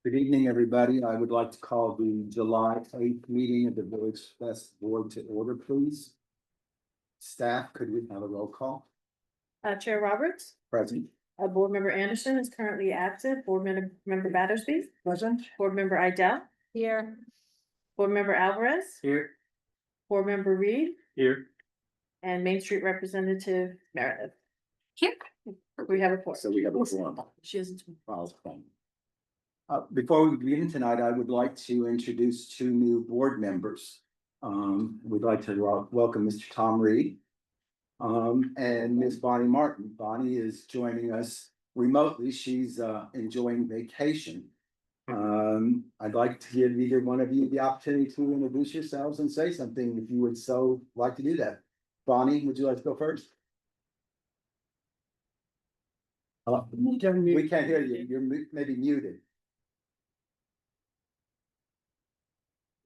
Good evening, everybody. I would like to call the July 8th meeting of the Village Fest Board to order, please. Staff, could we have a roll call? Chair Roberts, Present. Board Member Anderson is currently absent. Member Battersby. Present. Board Member Idell. Here. Board Member Alvarez. Here. Board Member Reed Here. and Main Street Representative Meredith. Here. We have a four. So we have a forum. She isn't. Before we begin tonight, I would like to introduce two new board members. We'd like to welcome Mr. Tom Reed and Ms. Bonnie Martin. Bonnie is joining us remotely. She's enjoying vacation. I'd like to give either one of you the opportunity to introduce yourselves and say something if you would so like to do that. Bonnie, would you like to go first? We can't hear you. You're maybe muted.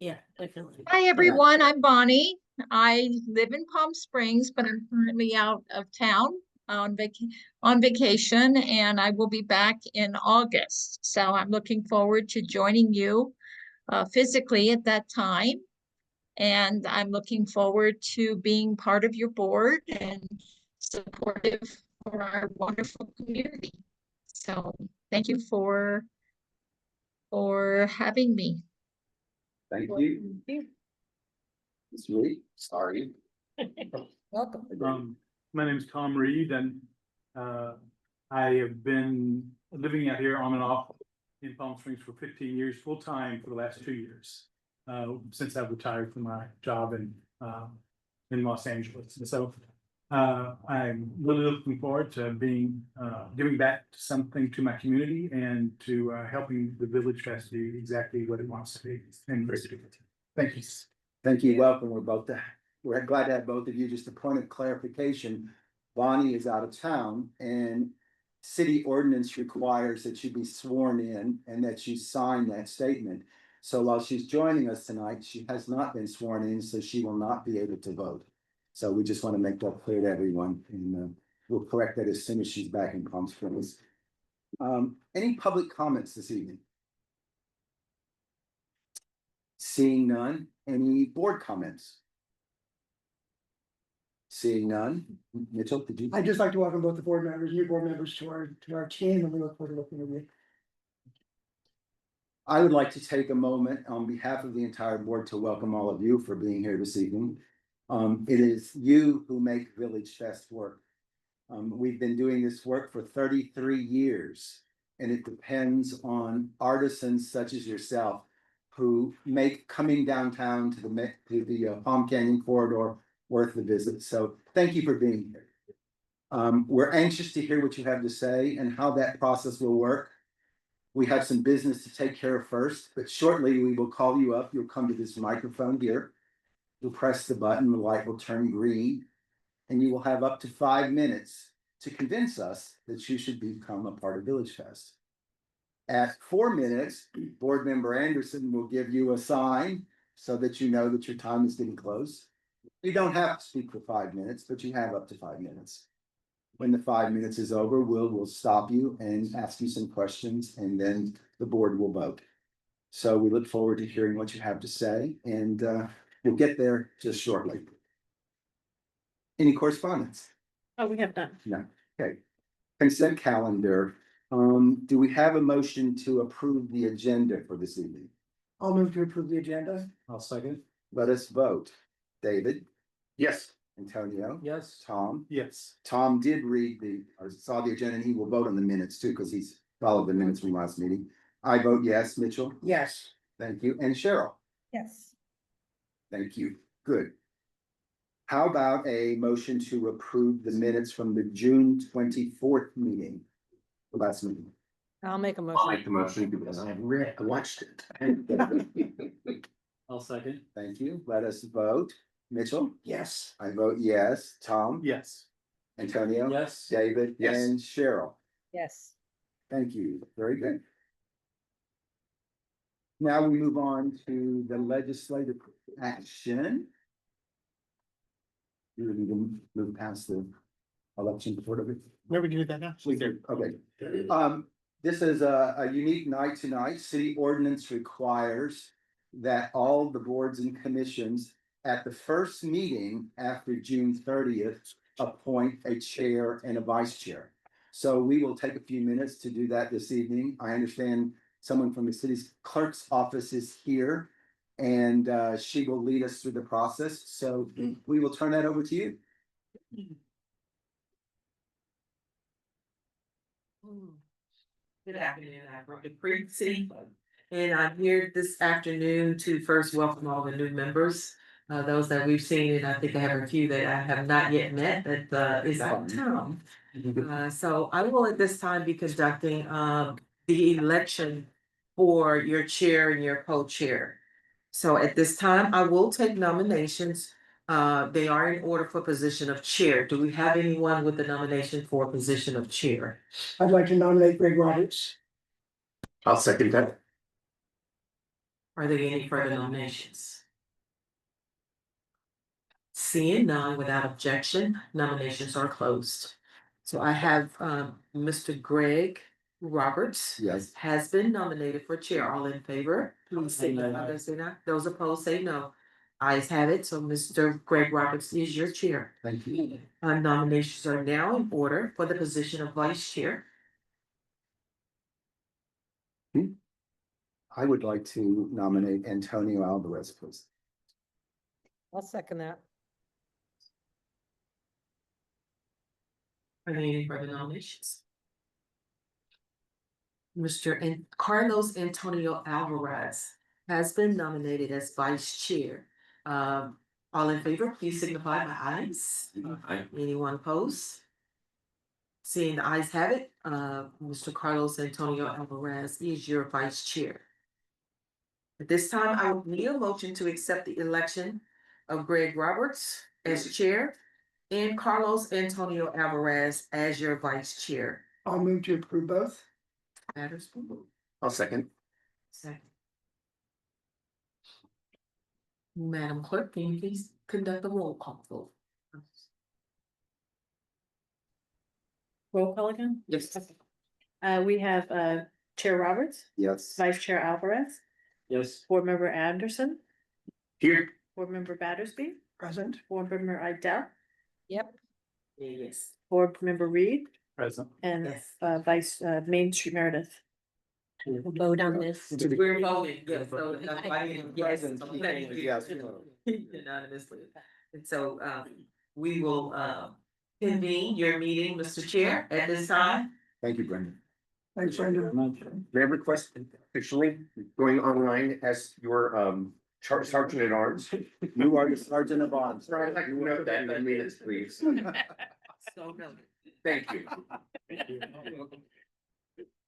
Yeah, definitely. Hi, everyone. I'm Bonnie. I live in Palm Springs, but I'm currently out of town on vacation, and I will be back in August. So I'm looking forward to joining you physically at that time. And I'm looking forward to being part of your board and supportive for our wonderful community. So thank you for having me. Thank you. Ms. Reed, sorry. Welcome. My name is Tom Reed, and I have been living out here on and off in Palm Springs for 15 years, full time for the last 2 years, since I've retired from my job in Los Angeles. And so I'm really looking forward to giving back something to my community and to helping the Village Fest do exactly what it wants to be. And thank you. Thank you. Welcome. We're glad to have both of you. Just a point of clarification. Bonnie is out of town and city ordinance requires that you be sworn in and that you sign that statement. So while she's joining us tonight, she has not been sworn in, so she will not be able to vote. So we just want to make that clear to everyone, and we'll correct that as soon as she's back in Palm Springs. Any public comments this evening? Seeing none, any board comments? Seeing none, Mitchell, did you? I'd just like to welcome both the board members, new board members to our team, and we look forward to working with you. I would like to take a moment on behalf of the entire board to welcome all of you for being here this evening. It is you who make Village Fest work. We've been doing this work for 33 years, and it depends on artisans such as yourself who make coming downtown to the Palm Canyon corridor worth the visit. So thank you for being here. We're anxious to hear what you have to say and how that process will work. We have some business to take care of first, but shortly we will call you up. You'll come to this microphone here. You'll press the button, the light will turn green, and you will have up to 5 minutes to convince us that you should become a part of Village Fest. At 4 minutes, Board Member Anderson will give you a sign so that you know that your time is getting close. You don't have to speak for 5 minutes, but you have up to 5 minutes. When the 5 minutes is over, we'll stop you and ask you some questions, and then the board will vote. So we look forward to hearing what you have to say, and we'll get there just shortly. Any correspondence? Oh, we have done. No. Okay. Consent calendar. Do we have a motion to approve the agenda for this evening? I'll move to approve the agenda. I'll second. Let us vote. David? Yes. Antonio? Yes. Tom? Yes. Tom did saw the agenda, and he will vote on the minutes too, because he's followed the minutes from last meeting. I vote yes. Mitchell? Yes. Thank you. And Cheryl? Yes. Thank you. Good. How about a motion to approve the minutes from the June 24th meeting? The last meeting. I'll make a I'll motion. make the motion because I watched it. I'll second. Thank you. Let us vote. Mitchell? Yes. I vote yes. Tom? Yes. Antonio? Yes. David? Yes. And Cheryl? Yes. Thank you. Very good. Now we move on to the legislative action. You would even move past the election before the. Where we do that now? Okay. This is a unique night tonight. City ordinance requires that all the boards and commissions at the first meeting after June 30th appoint a chair and a vice chair. So we will take a few minutes to do that this evening. I understand someone from the city's clerk's office is here, and she will lead us through the process. So we will turn that over to you. Good afternoon, I'm Brenda Creasy, and I'm here this afternoon to first welcome all the new members. Those that we've seen, and I think I have a few that I have not yet met that is out of town. So I will at this time be conducting the election for your chair and your co-chair. So at this time, I will take nominations. They are in order for position of chair. Do we have anyone with the nomination for position of chair? I'd like to nominate Greg Roberts. I'll second that. Are there any further nominations? Seeing none without objection, nominations are closed. So I have Mr. Greg Roberts Yes. has been nominated for chair. All in favor, please signify by saying aye. Those opposed say no. Ayes have it, so Mr. Greg Roberts is your chair. Thank you. Nominations are now in order for the position of vice chair. I would like to nominate Antonio Alvarez, please. I'll second that. Are there any further nominations? Mr. Carlos Antonio Alvarez has been nominated as vice chair. All in favor, please signify by ayes. Aye. Anyone opposed? Seeing the ayes have it, Mr. Carlos Antonio Alvarez is your vice chair. At this time, I will need a motion to accept the election of Greg Roberts as chair and Carlos Antonio Alvarez as your vice chair. I'll move to approve both. Matters. I'll second. Second. Madam Clerk, can you please conduct the roll call vote? Roll call again? Yes. We have Chair Roberts, Yes. Vice Chair Alvarez, Yes. Board Member Anderson, Here. Board Member Battersby, Present. Board Member Idell, Yep. Yes. Board Member Reed, Present. and Yes. Vice Main Street Meredith. We'll vote on this. We're voting, yes, so that's why I didn't yes, Present. thank you. Yes. Unanimously. And so we will convene your meeting, Mr. Chair, at this time. Thank you, Brendan. Thanks, Brenda. May I request officially going online as your sergeant at arms? You are the sergeant of arms. Sorry, I'd like to note that in the minutes, please. So noted. Thank you.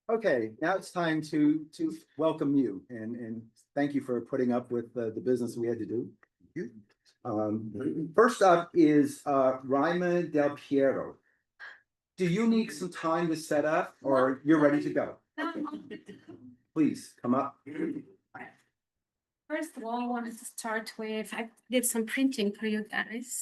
Okay, now it's time to welcome you and thank you for putting up with the business we had to do. First up is Ryma Del Piero. Do you need some time to set up or you're ready to go? Please come up. First of all, I wanted to start with, I did some printing for you guys.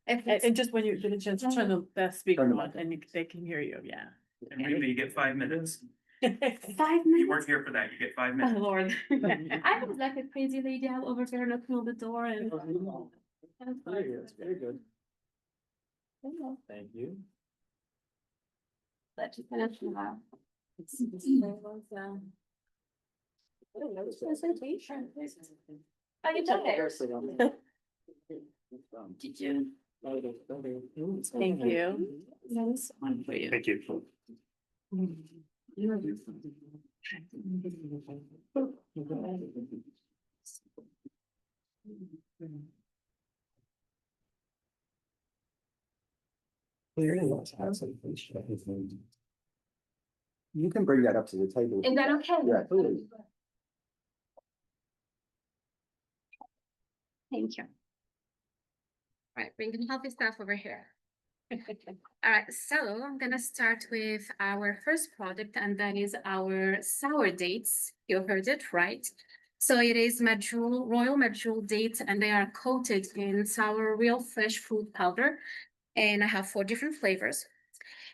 If it's- And just when you get a chance, turn the speaker Turn them on and they can hear you, yeah. And really, you get 5 minutes. 5 You weren't minutes. here for that, you get 5 Oh, minutes. Lord. I was like a crazy lady out over there knocking on the door and. Very good. Hello. Thank you. Let you finish now. Presentation. How you doing? Did you? Thank you. There's one for you. Thank you. You can bring that up to the table. Is that okay? Yeah, please. Thank you. All right, bringing healthy stuff over here. All right, so I'm gonna start with our first product, and that is our sour dates. You heard it right. So it is Medjool, Royal Medjool dates, and they are coated in sour real fresh fruit powder. And I have 4 different flavors.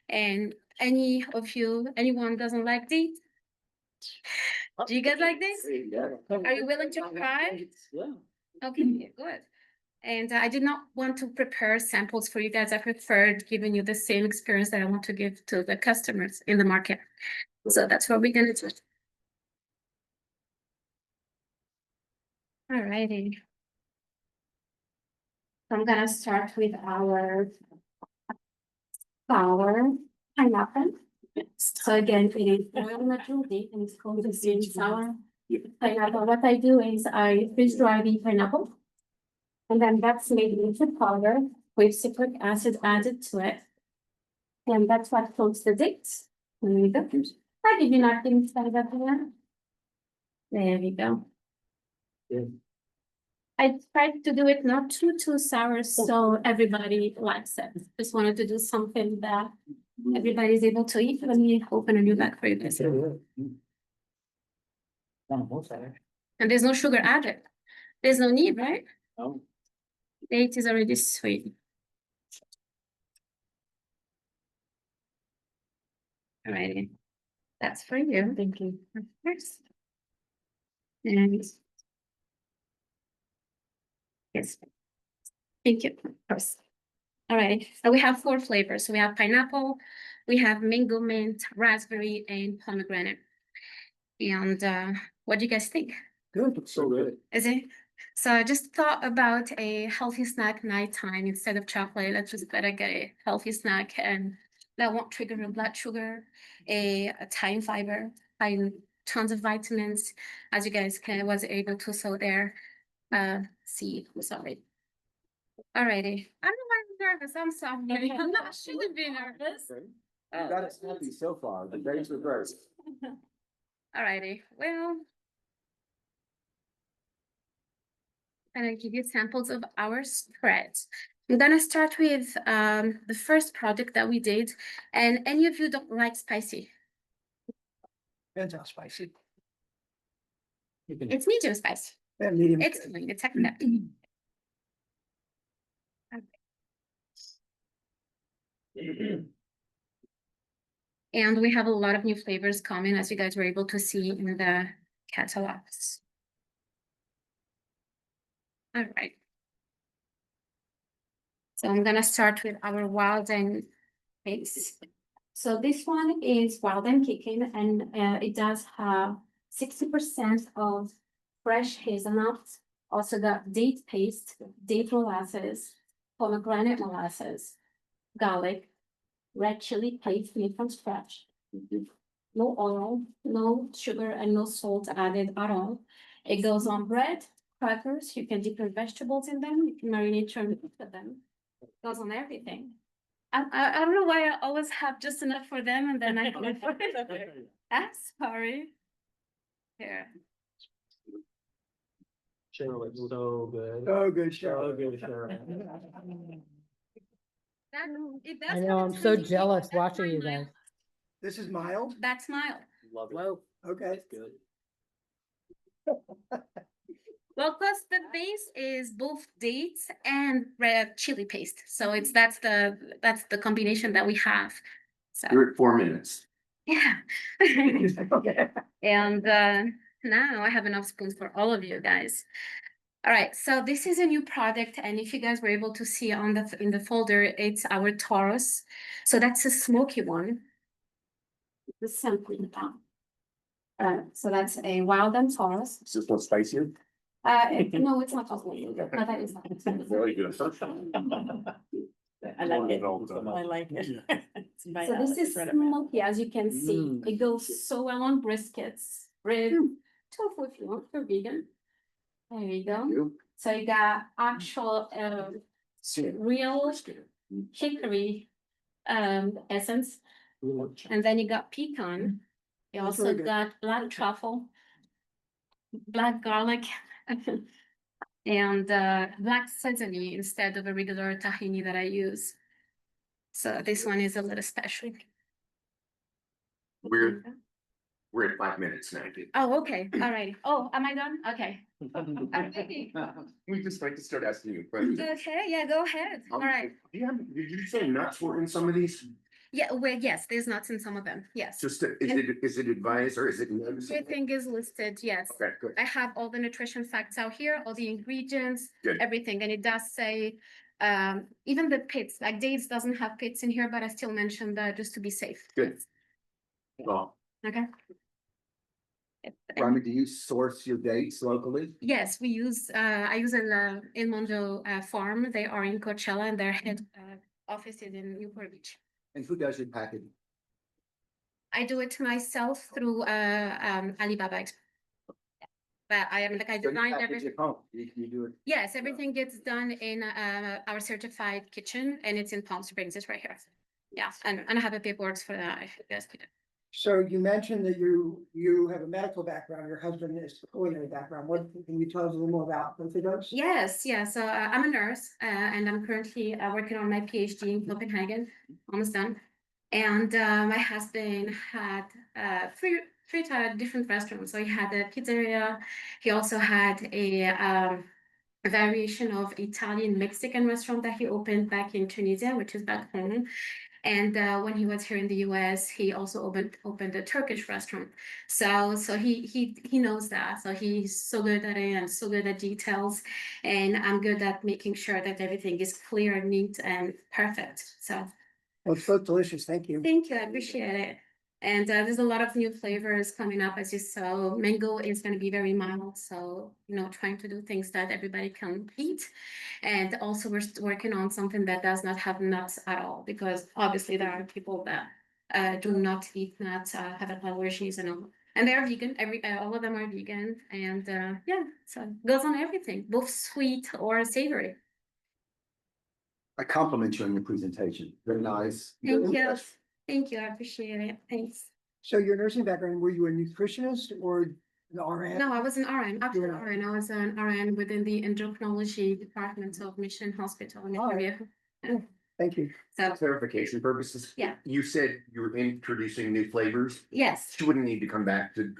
And anyone doesn't like dates? Do you guys like this? Are you willing to try? Okay, good. And I did not want to prepare samples for you guys. I preferred giving you the same experience that I want to give to the customers in the market. So that's what we're gonna do. Alrighty. So I'm gonna start with our sour pineapple. So again, it is oil natural date and it's called the sweet sour pineapple. What I do is I freeze dry the pineapple. And then that's made into powder with citric acid added to it. And that's what coats the dates. There we go. I did not think that about that. There we go. I tried to do it not too sour, so everybody likes it. Just wanted to do something that everybody's able to eat. Let me open a new bag for you guys. And there's no sugar added. There's no need, right? No. Date is already sweet. Alrighty, that's for you. Thank you. First. And yes, thank you. First. All right, so we have 4 flavors. So we have pineapple, we have mango mint, raspberry, and pomegranate. And what do you guys think? Good, so good. Is it? So I just thought about a healthy snack nighttime instead of chocolate. Let's just better get a healthy snack and that won't trigger your blood sugar, a high fiber, high tons of vitamins, as you guys was able to saw there. See, sorry. Alrighty. I don't know why I'm nervous. I'm sorry. I'm not shouldn't be nervous. You got us happy so far, the days were great. Alrighty. Well, I'm gonna give you samples of our spreads. I'm gonna start with the first product that we did, and any of you don't like spicy? Depends how spicy. It's medium spicy. Yeah, medium. It's fine. It's accepted. And we have a lot of new flavors coming, as you guys were able to see in the catalogs. All right. So I'm gonna start with our wild and cakes. So this one is wild and kicking, and it does have 60% of fresh hazelnuts. Also got date paste, date molasses, pomegranate molasses, garlic, red chili paste made from scratch. No oil, no sugar, and no salt added at all. It goes on bread, crackers. You can dip your vegetables in them. You can marinate your meat with them. It goes on everything. I don't know why I always have just enough for them and then I go for it. I'm sorry. Here. Cheryl, it's so good. Oh, good, Cheryl. So good, Cheryl. That, it does I have know, a I'm so tangy kick, jealous but that's watching you mild. guys. This is mild? That's mild. Love it. Whoa. Okay. Good. Well, plus the base is both dates and red chili paste. So it's that's the combination that we have. So You're at 4 minutes. yeah. Okay. And now I have enough spoons for all of you guys. All right, so this is a new product, and if you guys were able to see on the in the folder, it's our Taurus. So that's a smoky one. The sample. So that's a wild and Taurus. Is this one spicier? No, it's not possible. No, that is not. Very good. I like it. I like it. So this is smoky, as you can see. It goes so well on briskets, rib, tofu if you want, for vegan. There you go. So you got actual real hickory essence, and then you got pecan. You That's also really good. got black truffle, black garlic, and black sesame instead of a regular tahini that I use. So this one is a little special. We're at 5 minutes now. Oh, okay, all right. Oh, am I done? Okay. Alrighty. We just like to start asking you questions. Okay, yeah, go ahead. All right. Did you say nuts were in some of these? Yeah, well, yes, there's nuts in some of them, yes. Just, is it advised or is it noticeable? Everything is listed, yes. Okay, good. I have all the nutrition facts out here, all the ingredients, Good. everything, and it does say, even the pits, like dates doesn't have pits in here, but I still mentioned that just to be safe. Good. Well, Okay. Rami, do you source your dates locally? Yes, we use, I use a El Mondo farm. They are in Coachella and their head office is in Newport Beach. And who does your packaging? I do it myself through Alibaba. But I am like, I So you design package everything. at home, you do it. Yes, everything gets done in our certified kitchen and it's in Palm Springs. It's right here. Yeah, and I have a paperwork for that if you guys need it. So you mentioned that you have a medical background, your husband is a culinary background. What can you tell us a little more about both of those? Yes, yeah, so I'm a nurse and I'm currently working on my PhD in Copenhagen, almost done. And my husband had three different restaurants. So he had a pizzeria. He also had a variation of Italian Mexican restaurant that he opened back in Tunisia, which is back home. And when he was here in the US, he also opened a Turkish restaurant. So he knows that. So he's so good at it and so good at details. And I'm good at making sure that everything is clear, neat, and perfect. So Well, it's both delicious. Thank you. thank you, I appreciate it. And there's a lot of new flavors coming up, as you saw. Mango is going to be very mild, so trying to do things that everybody can eat. And also, we're working on something that does not have nuts at all, because obviously there are people that do not eat nuts, have allergies and all. And they are vegan. All of them are vegan, and yeah, so it goes on everything, both sweet or savory. I compliment you on your presentation. Very nice. Thank you. Thank you, I appreciate it. Thanks. So your nursing background, were you a nutritionist or an RN? No, I was an RN, after You're an RN, I was an RN within the endocrinology department of Mission Hospital in All right. Korea. Thank you. So, clarification purposes. Yeah. You said you were introducing new flavors. yes. She wouldn't need to come back to.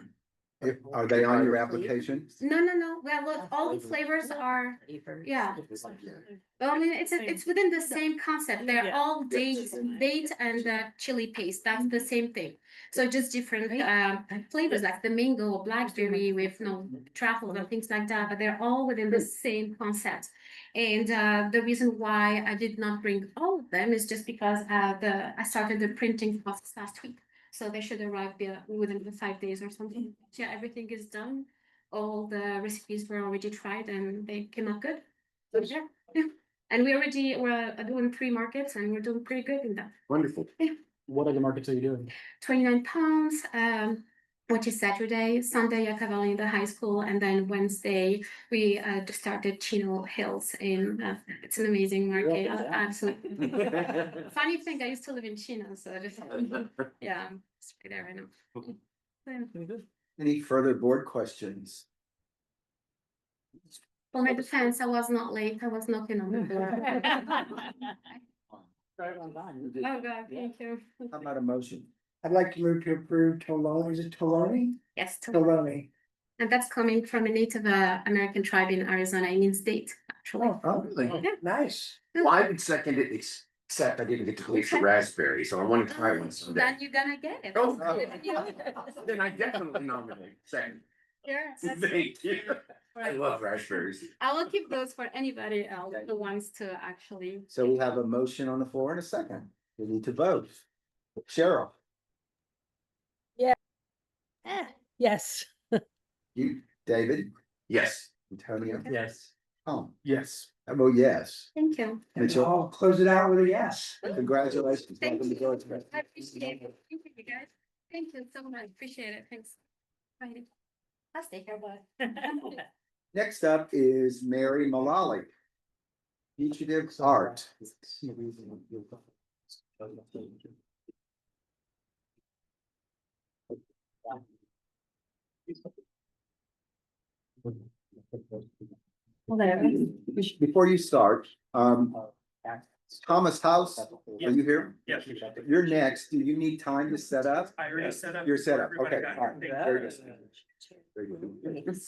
Are they on your application? No. Well, look, all the flavors are, yeah. Well, I mean, it's within the same concept. They're all date and chili paste. That's the same thing. So just different flavors, like the mango, blackberry with truffles and things like that. But they're all within the same concept. And the reason why I did not bring all of them is just because I started the printing process last week. So they should arrive within the 5 days or something. Yeah, everything is done. All the recipes were already tried and they came out good. So yeah. And we're doing 3 markets and we're doing pretty good in that. Wonderful. What other markets are you doing? 29 pounds, which is Saturday, Sunday at Cavalli in the high school, and then Wednesday we just started Chino Hills in. It's an amazing market, absolutely. Funny thing, I used to live in Chino, so I just yeah, I'm just right there right now. Yeah. Any further board questions? For my defense, I was not late. I was knocking on the door. Oh God, thank you. How about a motion? I'd like to move to approve Tolone. Is it Tolone? Yes, Tolone. and that's coming from a Native American tribe in Arizona. It means date, actually. Oh, Really? nice. Well, I would second it, except I didn't get to taste the raspberry, so I want to try one someday. Then you're gonna get it. Oh, then I definitely nominate second. Sure, that's- Thank you. I love raspberries. I will keep those for anybody else who wants to actually. So we have a motion on the floor and a second. We need to vote. Cheryl, Yes. you, David, Yes. Antonio, Yes. Tom. Yes. I vote yes. Thank you. Mitchell, I'll close it out with a yes. congratulations. Thank Welcome to you. Georgetown. I appreciate it. Thank you, guys. Thank you so much. Appreciate it. Thanks. Bye. I'll stay here, but. Next up is Mary Mullally. Fugitive Art. Before you start, Thomas House, are you here? Yes. You're next. Do you need time to set up? I already set up. You're set up. Everybody Okay. got All right. everything. Very good. Very good.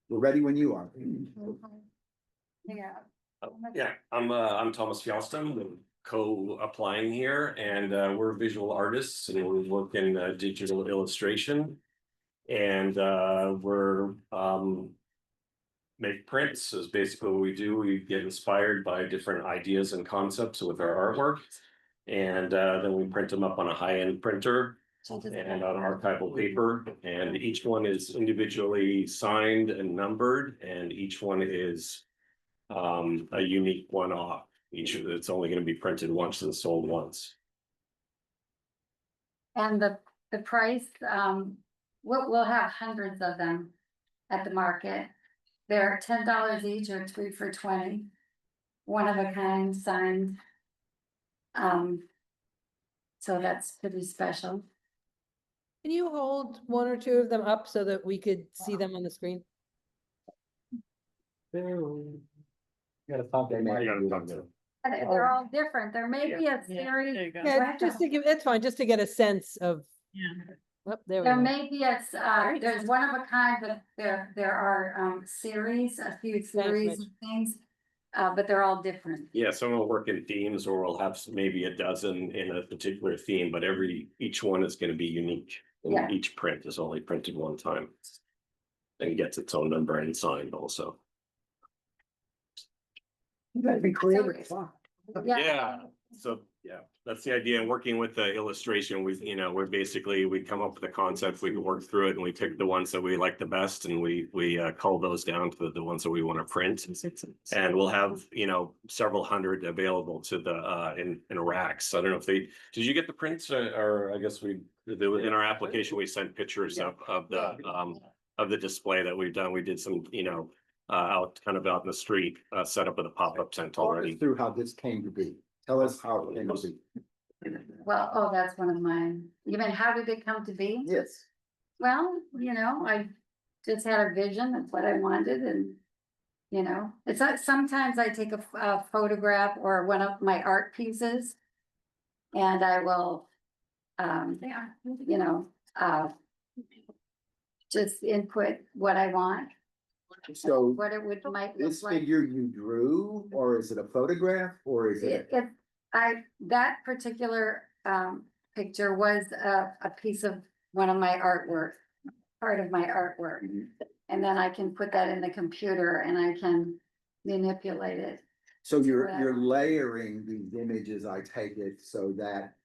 We're ready when you are. Yeah. Yeah, I'm Thomas Fjallstam, the co-applying here, and we're visual artists and we work in digital illustration. And we're make prints is basically what we do. We get inspired by different ideas and concepts with our artwork. And then we print them up on a high-end printer and on archival paper, and each one is individually signed and numbered, and each one is a unique one-off. Each of it's only going to be printed once and sold once. And the price, we'll have hundreds of them at the market. They're $10 each or 3 for $20. One of a kind signed. So that's pretty special. Can you hold one or two of them up so that we could see them on the screen? You gotta talk to them. They're all different. There may be a series. Yeah, just to give, it's fine, just to get a sense of. Oh, there we There go. may be there's one of a kind, but there are series, a few series of things. But they're all different. Yeah, some will work in themes, or we'll have maybe a dozen in a particular theme, but each one is going to be unique. And Yeah. each print is only printed one time. And gets its own number and signed also. You gotta be creative. Yeah, so, yeah, that's the idea. And working with the illustration, we're basically, we come up with a concept, we work through it, and we pick the ones that we like the best, and we cull those down to the ones that we want to print. And we'll have, several hundred available to the, in racks. I don't know if did you get the prints, or I guess in our application, we sent pictures of the display that we've done. We did some, out in the street, set up with a pop-up tent Talk us already. through how this came to be. Tell us how it came to be. Well, that's one of mine. You mean, how did it come to be? Yes. Well, I just had a vision. That's what I wanted, and it's like sometimes I take a photograph or one of my art pieces, and I will, just input what I want, So what it might look this like. figure you drew, or is it a photograph, or is it? That particular picture was a piece of one of my artwork, part of my artwork. And then I can put that in the computer and I can manipulate it. So you're layering these images, I take it, so that,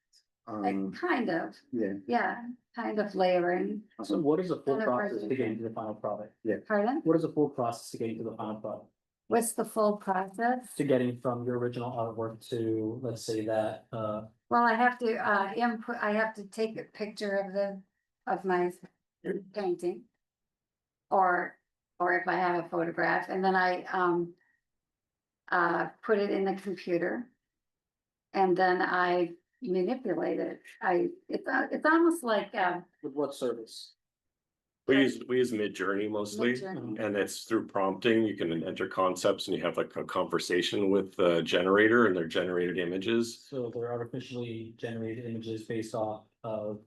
Kind of, yeah, kind of layering. So what is the full Kind of process to ready. get into the final product? Pardon? What is the full process to get into the final product? What's the full process? To getting from your original artwork to, let's say that, Well, I have to I have to take a picture of my painting. Or if I have a photograph, and then I put it in the computer. And then I manipulate it. It's almost like with what service? We use Midjourney mostly, Midjourney. and it's through prompting. You can enter concepts and you have like a conversation with the generator, and they're generated images. So they're artificially generated images based off of.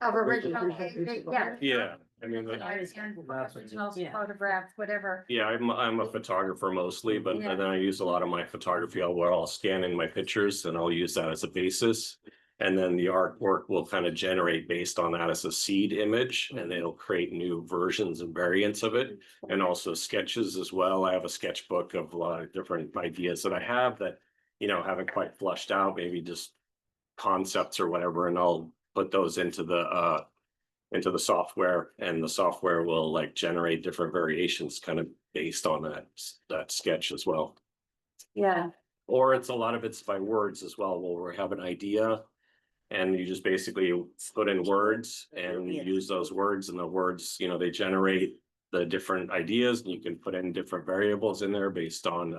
original, yeah. Yeah, I mean, Original photographs, whatever. yeah, I'm a photographer mostly, but Yeah. then I use a lot of my photography where I'll scan in my pictures and I'll use that as a basis. And then the artwork will kind of generate based on that as a seed image, and it'll create new versions and variants of it. And also sketches as well. I have a sketchbook of a lot of different ideas that I have that, haven't quite flushed out, maybe just concepts or whatever, and I'll put those into the software, and the software will like generate different variations kind of based on that sketch as well. Yeah, Or a lot of it's by words as well, where we have an idea. And you just basically put in words and use those words, and the words, they generate the different ideas, and you can put in different variables in there based on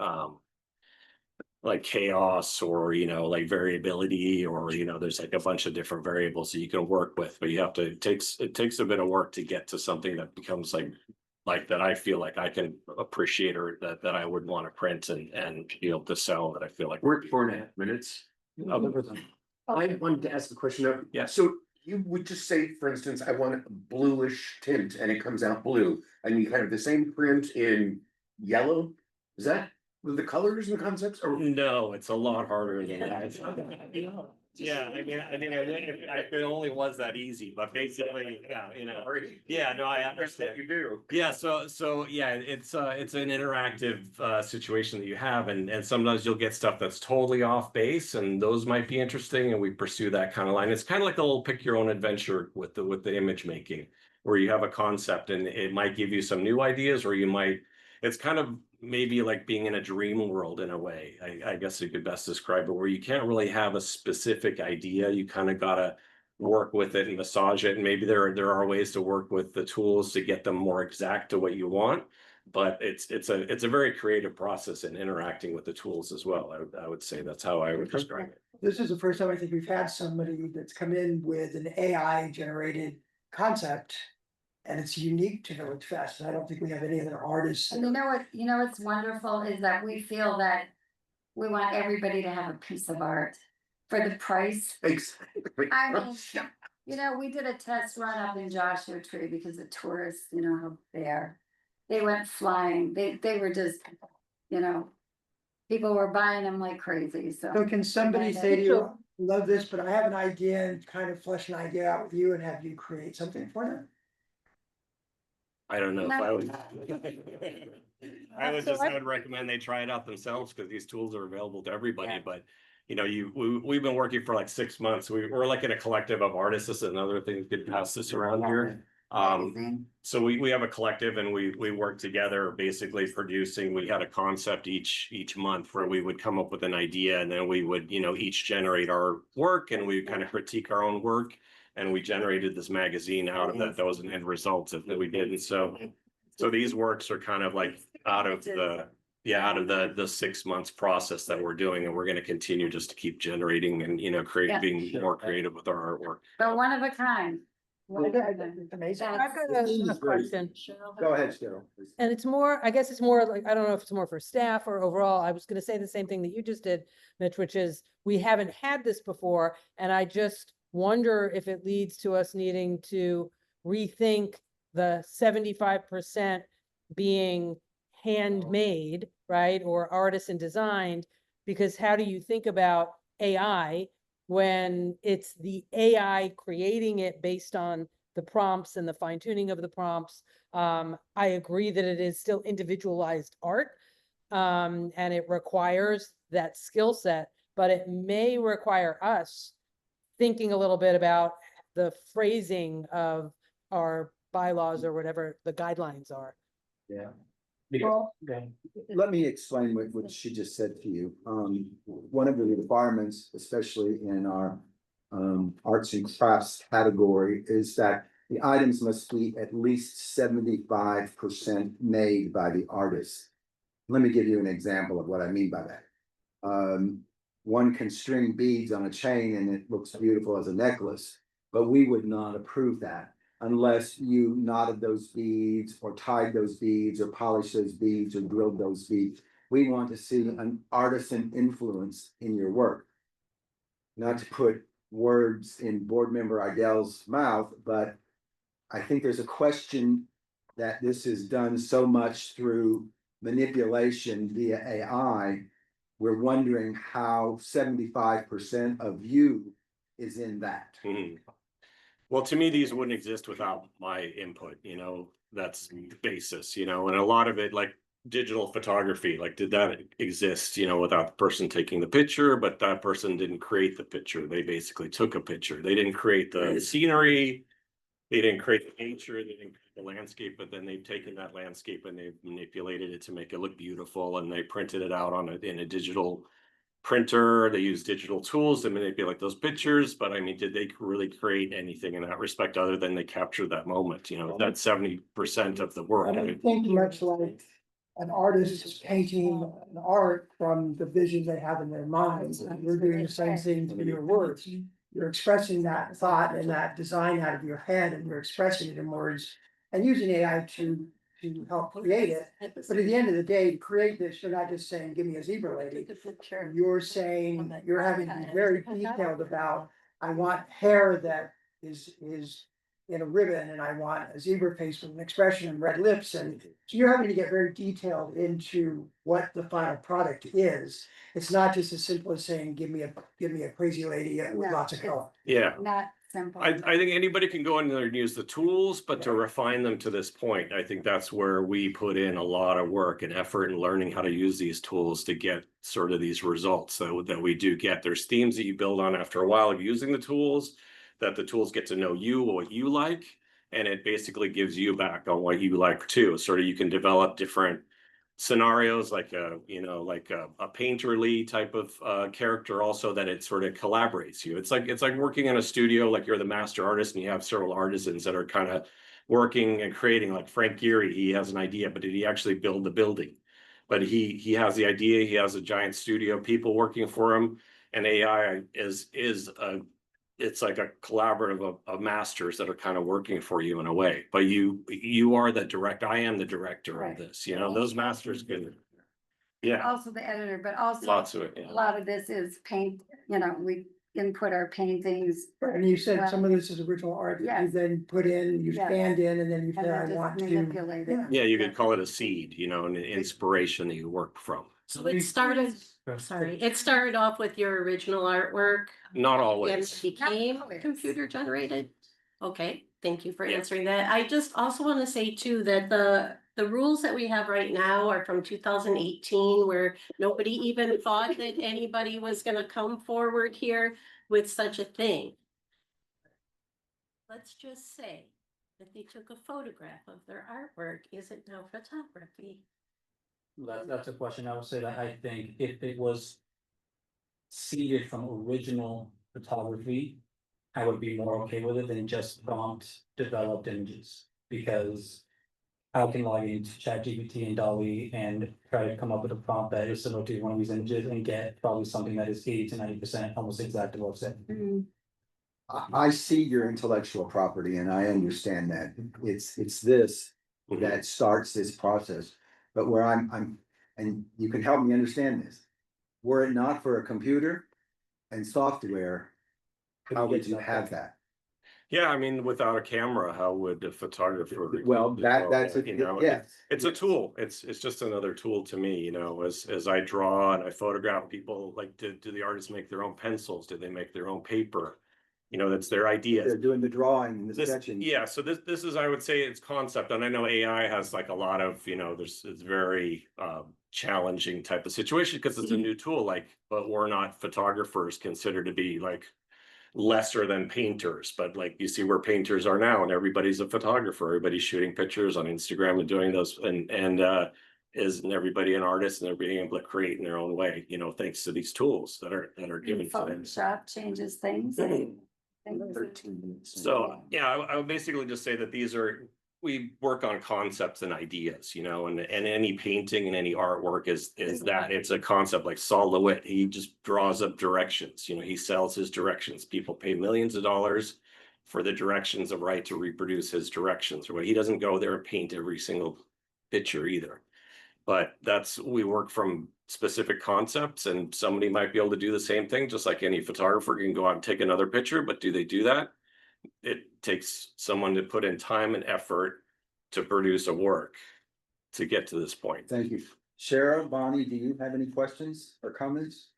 like chaos or, like variability, or, there's like a bunch of different variables that you can work with, but it takes a bit of work to get to something that becomes like that I feel like I can appreciate, or that I would want to print and be able to sell, that I feel like. We're at 4.5 minutes. I wanted to ask a question of, so you would just say, for instance, I want a bluish tint and it comes out blue, and you have the same print in yellow, is that? with the colors and the concepts, or? No, it's a lot harder than that. Yeah, if it only was that easy, but basically, yeah, yeah, no, I understand. You do. Yeah, yeah, it's an interactive situation that you have, and sometimes you'll get stuff that's totally off base, and those might be interesting, and we pursue that kind of line. It's kind of like a little pick your own adventure with the image making, where you have a concept and it might give you some new ideas, or you might. It's kind of maybe like being in a dream world in a way. I guess you could best describe it, where you can't really have a specific idea. You kind of gotta work with it and massage it. And maybe there are ways to work with the tools to get them more exact to what you want. But it's a very creative process in interacting with the tools as well. I would say that's how I would describe it. This is the first time I think we've had somebody that's come in with an AI generated concept. And it's unique to Village Fest. I don't think we have any other artists. And you know what's wonderful is that we feel that we want everybody to have a piece of art for the price. Exactly. I mean, we did a test run up in Joshua Tree because the tourists, how they are. They went flying. They were just, people were buying them like crazy, so. So can somebody say to you, love this, but I have an idea, and kind of flesh an idea out with you and have you create something for them? I don't know if I would. So I would recommend they try it out themselves, because these tools are available to everybody, but. We've been working for like 6 months. We're like in a collective of artists. This is another thing that could pass this around here. So we have a collective, and we work together, basically producing. We had a concept each month where we would come up with an idea, and then we would, each generate our work, and we kind of critique our own work. And we generated this magazine out of that. That was an end result that we did. And so these works are kind of like out of the 6 months process that we're doing, and we're going to continue just to keep generating and, being more creative with our artwork. But one of a kind. It's amazing. I've got a question. Go ahead, Cheryl. please. And it's more, I guess it's more like, I don't know if it's more for staff or overall. I was gonna say the same thing that you just did, Mitch, which is we haven't had this before. And I just wonder if it leads to us needing to rethink the 75% being handmade, right? Or artisan designed, because how do you think about AI when it's the AI creating it based on the prompts and the fine tuning of the prompts? I agree that it is still individualized art, and it requires that skill set, but it may require us thinking a little bit about the phrasing of our bylaws or whatever the guidelines are. Yeah. Well, Let me explain what she just said to you. One of the requirements, especially in our arts and crafts category, is that the items must be at least 75% made by the artist. Let me give you an example of what I mean by that. One can string beads on a chain and it looks beautiful as a necklace, but we would not approve that unless you knotted those beads or tied those beads or polished those beads or drilled those beads. We want to see an artisan influence in your work. Not to put words in board member Idell's mouth, but I think there's a question that this is done so much through manipulation via AI. We're wondering how 75% of you is in that. Mhm. Well, to me, these wouldn't exist without my input, that's the basis, and a lot of it, like digital photography, like did that exist, without the person taking the picture, but that person didn't create the picture. They basically took a picture. They didn't create the scenery. They didn't create the nature, they didn't create the landscape, but then they've taken that landscape and they've manipulated it to make it look beautiful, and they printed it out in a digital printer. They use digital tools to manipulate those pictures, but I mean, did they really create anything in that respect other than they captured that moment? That's 70% of the work. I think much like an artist is painting an art from the vision they have in their minds, and you're doing the same thing through your words. You're expressing that thought and that design out of your head, and you're expressing it in words and using AI to help create it. But at the end of the day, to create this, you're not just saying, give me a zebra lady. You're saying, you're having to be very detailed about, I want hair that is in a ribbon and I want a zebra face with an expression and red lips, and so you're having to get very detailed into what the final product is. It's not just as simple as saying, give me a crazy lady with No, lots of color. Yeah. Not simple. I think anybody can go in there and use the tools, but to refine them to this point, I think that's where we put in a lot of work and effort in learning how to use these tools to get sort of these results that we do get. There's themes that you build on after a while of using the tools, that the tools get to know you, what you like, and it basically gives you back on what you like too. Sort of you can develop different scenarios like a painterly type of character also, that it sort of collaborates you. It's like working in a studio, like you're the master artist and you have several artisans that are kind of working and creating. Like Frank Gehry, he has an idea, but did he actually build the building? But he has the idea, he has a giant studio of people working for him, and AI is it's like a collaborative of masters that are kind of working for you in a way, but you are the director. I am the director Right. of this, those masters can. Yeah, Also the editor, but also lots of it, a yeah. lot of this is paint, we input our paintings. And you said some of this is original art that you Yes. then put in, you Yes. scanned in, and then you And said, I then want just to. manipulate it. Yeah, you could call it a seed, an inspiration that you work from. So it started, it started off with your original artwork Not and always. became always. computer generated? Okay, thank you for Yeah. answering that. I just also want to say too, that the rules that we have right now are from 2018, where nobody even thought that anybody was gonna come forward here with such a thing. Let's just say that they took a photograph of their artwork. Is it now photography? That's a question. I would say that I think if it was seeded from original photography, I would be more okay with it than just prompt developed images. Because I can log into ChatGPT and DALL-E and try to come up with a prompt that is similar to one of these images and get probably something that is 80 to 90% almost exactly what I've said. Mm, I see your intellectual property and I understand that. It's this that starts this process. But where I'm, and you can help me understand this. Were it not for a computer and software, how would you have that? Yeah, I mean, without a camera, how would a photographer? Well, that's a, yes. It's a tool. It's just another tool to me, as I draw and I photograph people, like, do the artists make their own pencils? Do they make their own paper? That's their ideas. They're doing the drawing and the This, sketching. yeah, so this is, I would say, it's concept, and I know AI has like a lot of, it's very challenging type of situation because it's a new tool, but we're not photographers considered to be like lesser than painters, but like you see where painters are now, and everybody's a photographer, everybody's shooting pictures on Instagram and doing those, and isn't everybody an artist, and they're being able to create in their own way, thanks to these tools that are given to them. Photoshop changes things. So, yeah, I would basically just say that we work on concepts and ideas, and any painting and any artwork is that it's a concept. Like Saul LeWitt, he just draws up directions, he sells his directions. People pay millions of dollars for the directions of right to reproduce his directions, or what. He doesn't go there and paint every single picture either. But we work from specific concepts, and somebody might be able to do the same thing, just like any photographer can go out and take another picture. But do they do that? It takes someone to put in time and effort to produce a work to get to this point. Thank you. Cheryl, Bonnie, do you have any questions or comments?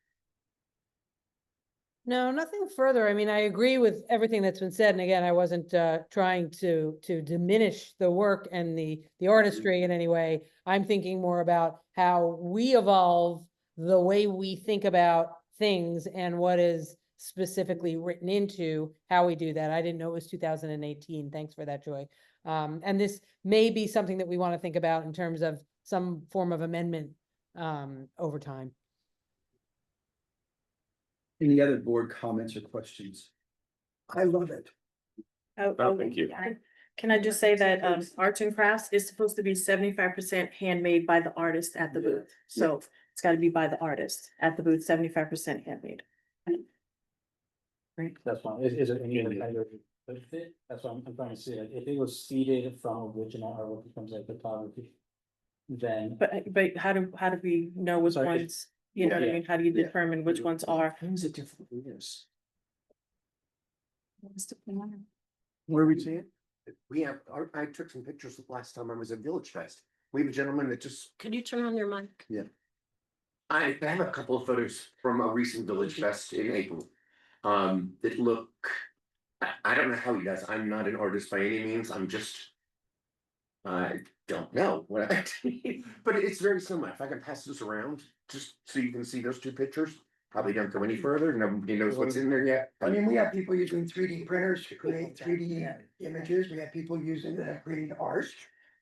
No, nothing further. I mean, I agree with everything that's been said. And again, I wasn't trying to diminish the work and the artistry in any way. I'm thinking more about how we evolve the way we think about things and what is specifically written into how we do that. I didn't know it was 2018. Thanks for that, Joy. And this may be something that we want to think about in terms of some form of amendment over time. Any other board comments or questions? I love it. Oh, thank you. Can I just say that arts and crafts is supposed to be 75% handmade by the artist at the booth. So it's got to be by the artist at the booth, 75% handmade. Great, that's fine. Is it any other kind of fit? That's what I'm trying to say. Like, if it was seeded from original artwork, it becomes like photography. Then. But how do we know which Sorry, ones, you know what I mean? How do you determine which ones are? How is it different from this? Where we see it? We have, I took some pictures last time I was at Village Fest. We have a gentleman that just, Could you turn on your mic? I have a couple of photos from a recent Village Fest in April. That look, I don't know how he does. I'm not an artist by any means. I'm just. I don't know what I, but it's very similar. If I can pass this around, just so you can see those two pictures. Probably don't go any further. Nobody knows what's in there yet. I mean, we have people using 3D printers to create 3D images. We have people using creating art.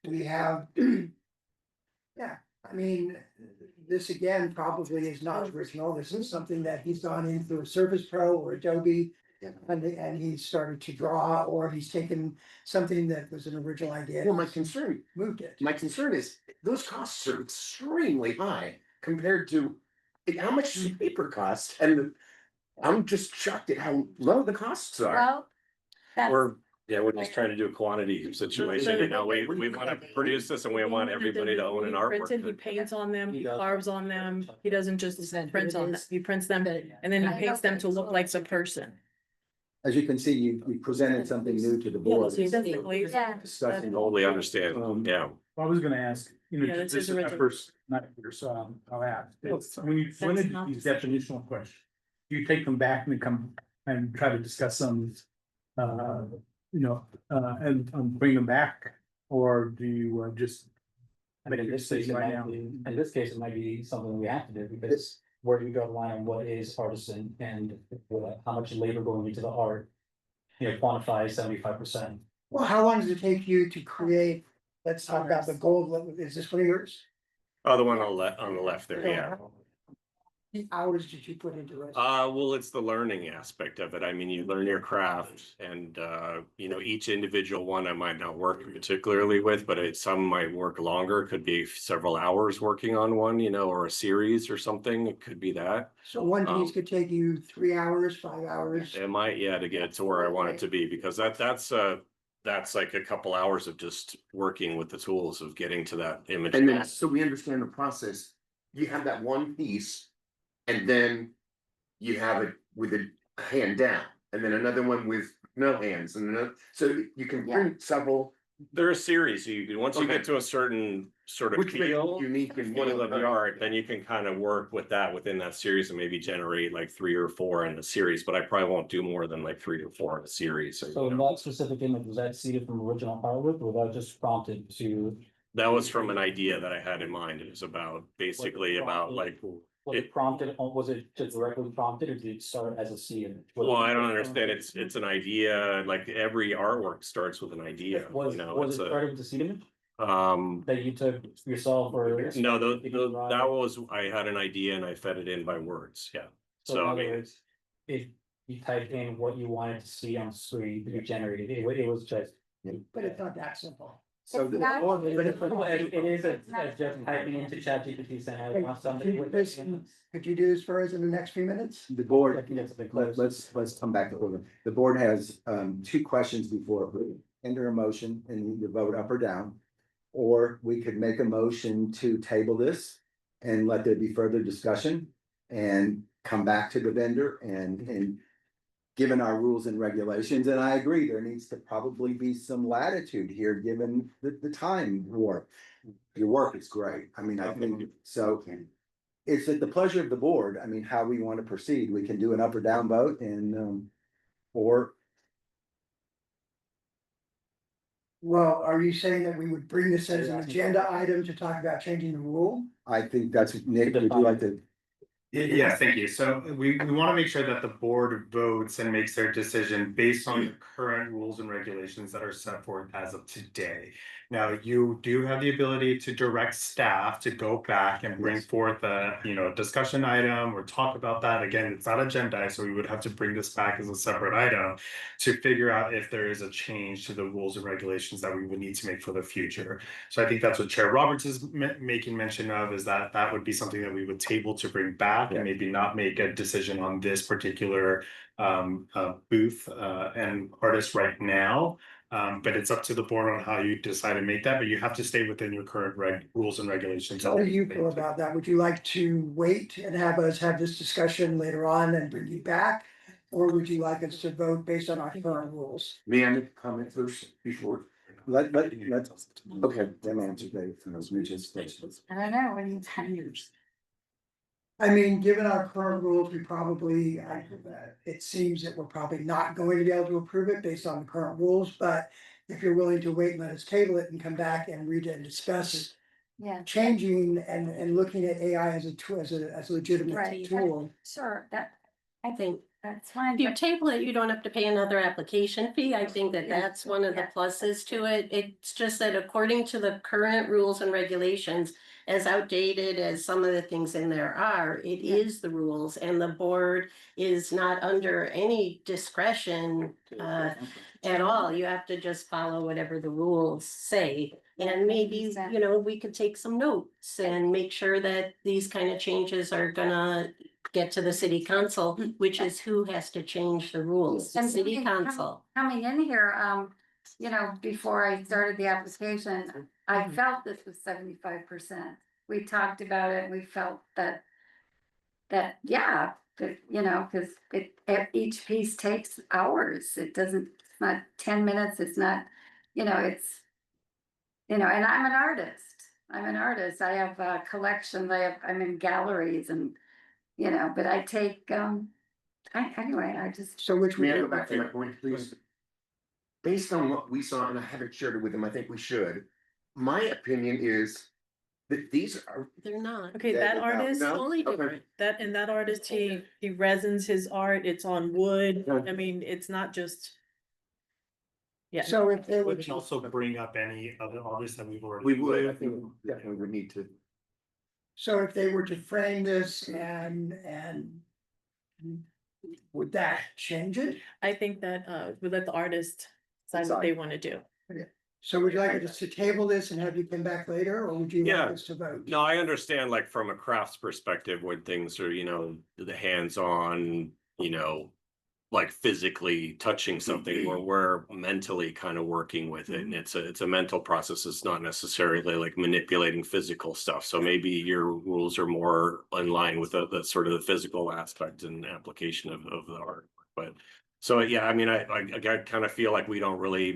We have. Yeah, I mean, this again probably is not original. This is something that he's gone into a Surface Pro or Adobe. And he started to draw, or he's taken something that was an original idea. Well, my concern is those costs are extremely high compared to how much does paper cost? And I'm just shocked at how low the costs are. Well, that's, We're just trying to do a quantity situation, you know, we wanna produce this and we want everybody to own an Printed, he artwork. paints on them, He he does. carves on them, he doesn't just print on them, he prints them, and then he paints them to look like the person. As you can see, you presented something new to the board. Definitely. yeah, Discussing Totally understand, yeah. I was gonna ask, you know, Yeah, this this is is my original. first night here, so I'll ask. When you That's wanted not these the definitional questions, you take them back and come and try to discuss them. And bring them back, or do you just? I mean, make in your this case, decision right now? in this case, it might be something we have to do, because where do you draw the line on what is artisan and how much labor going into the art? You know, quantify 75%. Well, how long does it take you to create, let's talk about the gold, is this one of yours? Oh, the one on the left there, yeah. How many hours did you put into it? Well, it's the learning aspect of it. I mean, you learn your craft and, you know, each individual one I might not work particularly with, but some might work longer, could be several hours working on one, you know, or a series or something. It could be that. So one piece could take you 3 hours, 5 hours. It might, yeah, to get to where I want it to be, because that's like a couple hours of just working with the tools of getting to that image. And then, so we understand the process. You have that one piece. And then you have it with a hand down, and then another one with no hands, and another, so you can print several. They're a series, once you Okay. get to a certain sort of Which makes it feel. unique and one Feel of the art, then you can kind of work with that within that series and maybe generate like 3 or 4 in the series, but I probably won't do more than like 3 or 4 in a series. So in that specific image, was that seeded from original artwork, or was that just prompted to? That was from an idea that I had in mind. It was about, basically about like, Was it prompted, or was it just directly prompted, or did it start as a seed? well, I don't understand. It's an idea, like every artwork starts with an idea, Was, you know, was it's it a, started with the seed image um. that you took yourself, or? No, that was, I had an idea and I fed it in by words, yeah. So in So I other mean, words, if you typed in what you wanted to see on screen, you generated, it was just. But it's not that simple. So It's the not- board- It is just typing into ChatGPT saying, I want something with this. Could you do this for us in the next few minutes? The board, I can get something close. let's come back to order. The board has 2 questions before it. Enter a motion and you vote up or down. Or we could make a motion to table this and let there be further discussion and come back to the vendor and given our rules and regulations, and I agree, there needs to probably be some latitude here, given the time warp. Your work is great. I mean, I think so. It's at the pleasure of the board. I mean, how we want to proceed. We can do an up or down vote and or Well, are you saying that we would bring this as an agenda item to talk about changing the rule? I think that's, Nick, would you like to? Yeah, thank you. So we want to make sure that the board votes and makes their decision based on the current rules and regulations that are set forth as of today. Now, you do have the ability to direct staff to go back and bring forth a, discussion item or talk about that. Again, it's not agendized, so we would have to bring this back as a separate item to figure out if there is a change to the rules and regulations that we would need to make for the future. So I think that's what Chair Roberts is making mention of, is that that would be something that we would table to bring back and maybe not make a decision on this particular booth and artist right now. But it's up to the board on how you decide to make that, but you have to stay within your current rules and regulations. How do you feel about that? Would you like to wait and have us have this discussion later on and bring you back? or would you like us to vote based on our current rules? May I make a comment first before? Let's, Okay. them answer Dave from those mutual questions. I don't know, what do you think? I mean, given our current rules, we probably, it seems that we're probably not going to be able to approve it based on the current rules, but if you're willing to wait and let us table it and come back and read it and discuss Yeah, changing and looking at AI as a tool, as a legitimate Right. tool. sure, that, I think think that's fine. if you but- table it, you don't have to pay another application fee. I think that that's one of the Yeah. pluses to it. It's just that according to the current rules and regulations, as outdated as some of the things in there are, it Yeah. is the rules and the board is not under any discretion at all. You have to just follow whatever the rules say. And maybe, you know, we could take some notes and make sure that these kind of changes are gonna get to the city council, which is who has to change the rules, the And city coming- council. Coming in here, you know, before I started the application, I felt this was 75%. We talked about it, we felt that. Yeah, that, you know, cause each piece takes hours, it doesn't, it's not 10 minutes, it's not, you know, it's. You know, and I'm an artist, I have collections, I'm in galleries and, you know, but I take, anyway, I just. So which we. May I go back to my point, please? Based on what we saw, and I haven't shared it with them, I think we should. My opinion is that these are. They're not. Okay, Yeah, that no, artist, no. Totally Okay. different. that artist, he resins his art, it's on wood, Okay. I mean, it's not just. Yeah. So if they We would, can also bring up any other artists that we've already. We would, I think, we definitely would need to. so if they were to frame this and. Would that change it? I think that we let the artist decide what they wanna do. So would you like us to table this and have you come back later, or would you Yeah. like us to vote? No, I understand like from a crafts perspective when things are, you know, the hands-on, you know, like physically touching something where we're mentally kind of working with it. And it's a mental process. It's not necessarily like manipulating physical stuff. So maybe your rules are more in line with the sort of the physical aspect and application of the art. But so, yeah, I mean, I kind of feel like we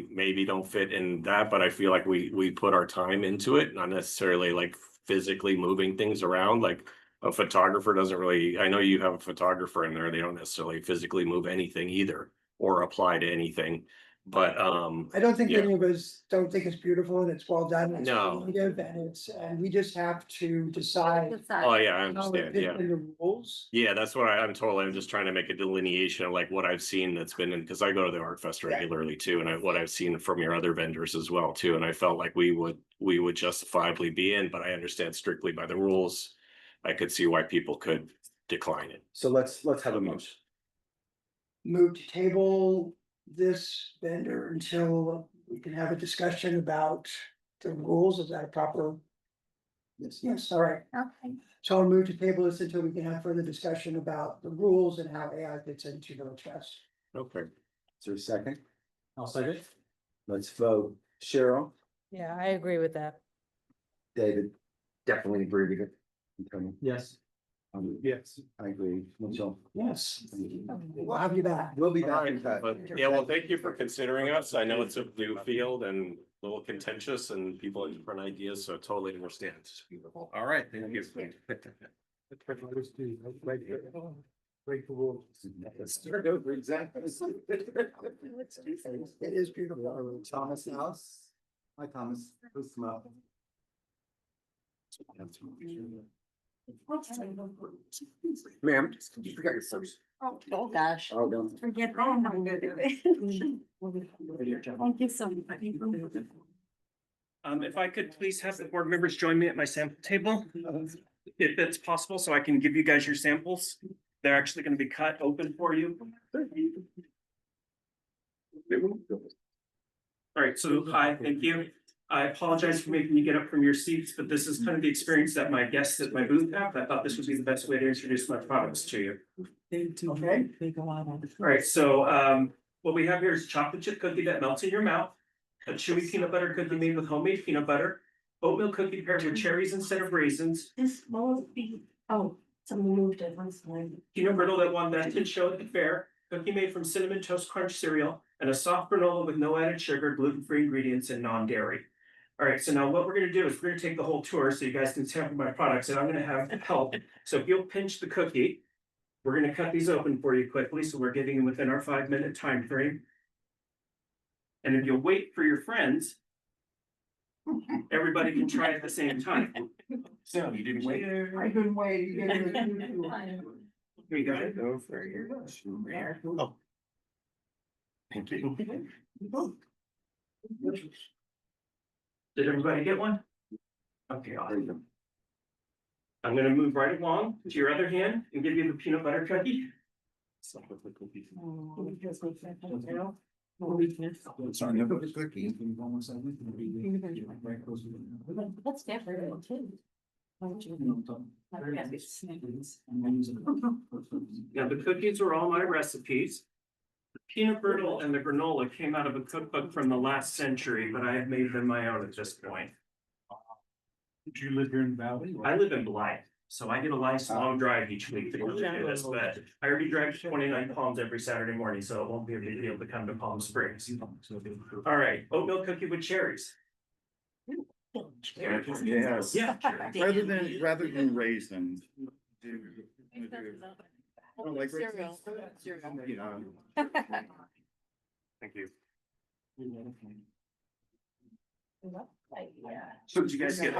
maybe don't fit in that, but I feel like we put our time into it, not necessarily like physically moving things around. Like a photographer doesn't really, I know you have a photographer in there, they don't necessarily physically move anything either or apply to anything. But I don't think yeah. any of us don't think it's beautiful and it's well done. It's No. creative and we just have to decide. Oh, yeah, I How it understand. fits Yeah. into rules. Yeah, that's what I'm just trying to make a delineation of like what I've seen that's been in, because I go to the Art Fest regularly too, and what I've seen from your other vendors as well too, and I felt like we would justifiably be in, but I understand strictly by the rules. I could see why people could decline it. So let's have a motion. Move to table this vendor until we can have a discussion about the rules. Is that a proper? Yes, all right. Okay. So I'll move to table this until we can have further discussion about the rules and how AI fits into Village Fest. Okay. Is there a second? I'll second. Let's vote. Cheryl, Yeah, I agree with that. David, Definitely agree with it. and Tony. Yes. Yes, I agree. Mitchell. Yes. We'll have you back. We'll be All back right, in touch. but yeah, well, thank you for considering us. I know it's a new field and a little contentious and people have different ideas, so totally understand. All right, thank you. Exactly. It is beautiful. Thomas House. Hi, Thomas. Please come up. Ma'am, you forgot your purse. Oh, gosh. Oh, don't. Forget that. I'm gonna do it. Thank you so much. If I could please have the board members join me at my sample table, if it's possible, so I can give you guys your samples. They're actually gonna be cut open for you. All right, so hi, thank you. I apologize for making you get up from your seats, but this is kind of the experience that my guests at my booth have. I thought this would be the best way to introduce my products to you. Okay. All right, so what we have here is a chocolate chip cookie that melts in your mouth, a chewy peanut butter cookie made with homemade peanut butter, oatmeal cookie paired with cherries instead of raisins, This won't be, oh, someone moved it once. peanut brittle that won that show at the fair, cookie made from Cinnamon Toast Crunch cereal, and a soft granola with no added sugar, gluten-free ingredients, and non-dairy. All right, so now what we're gonna do is we're gonna take the whole tour so you guys can sample my products, and I'm gonna have help. So if you'll pinch the cookie, we're gonna cut these open for you quickly, so we're getting them within our 5-minute time frame. And if you'll wait for your friends, everybody can try at the same time. So you didn't wait. I couldn't wait. Here you go. Go for your. Oh. Thank you. Did everybody get one? Okay, awesome. I'm gonna move right along to your other hand and give you the peanut butter cookie. That's different too. Now, the cookies are all my recipes. The peanut brittle and the granola came out of a cookbook from the last century, but I have made them my own at this point. Did you live here in Valley? I live in Blythe, so I get a nice long drive each week to go do this, but I already drive to 29 Palms every Saturday morning, so it won't be a big deal to come to Palm Springs. All right, oatmeal cookie with cherries. Yes. Yeah. Rather than raisins. I don't like Cereal. raisins. You know. Thank you. So did you guys get,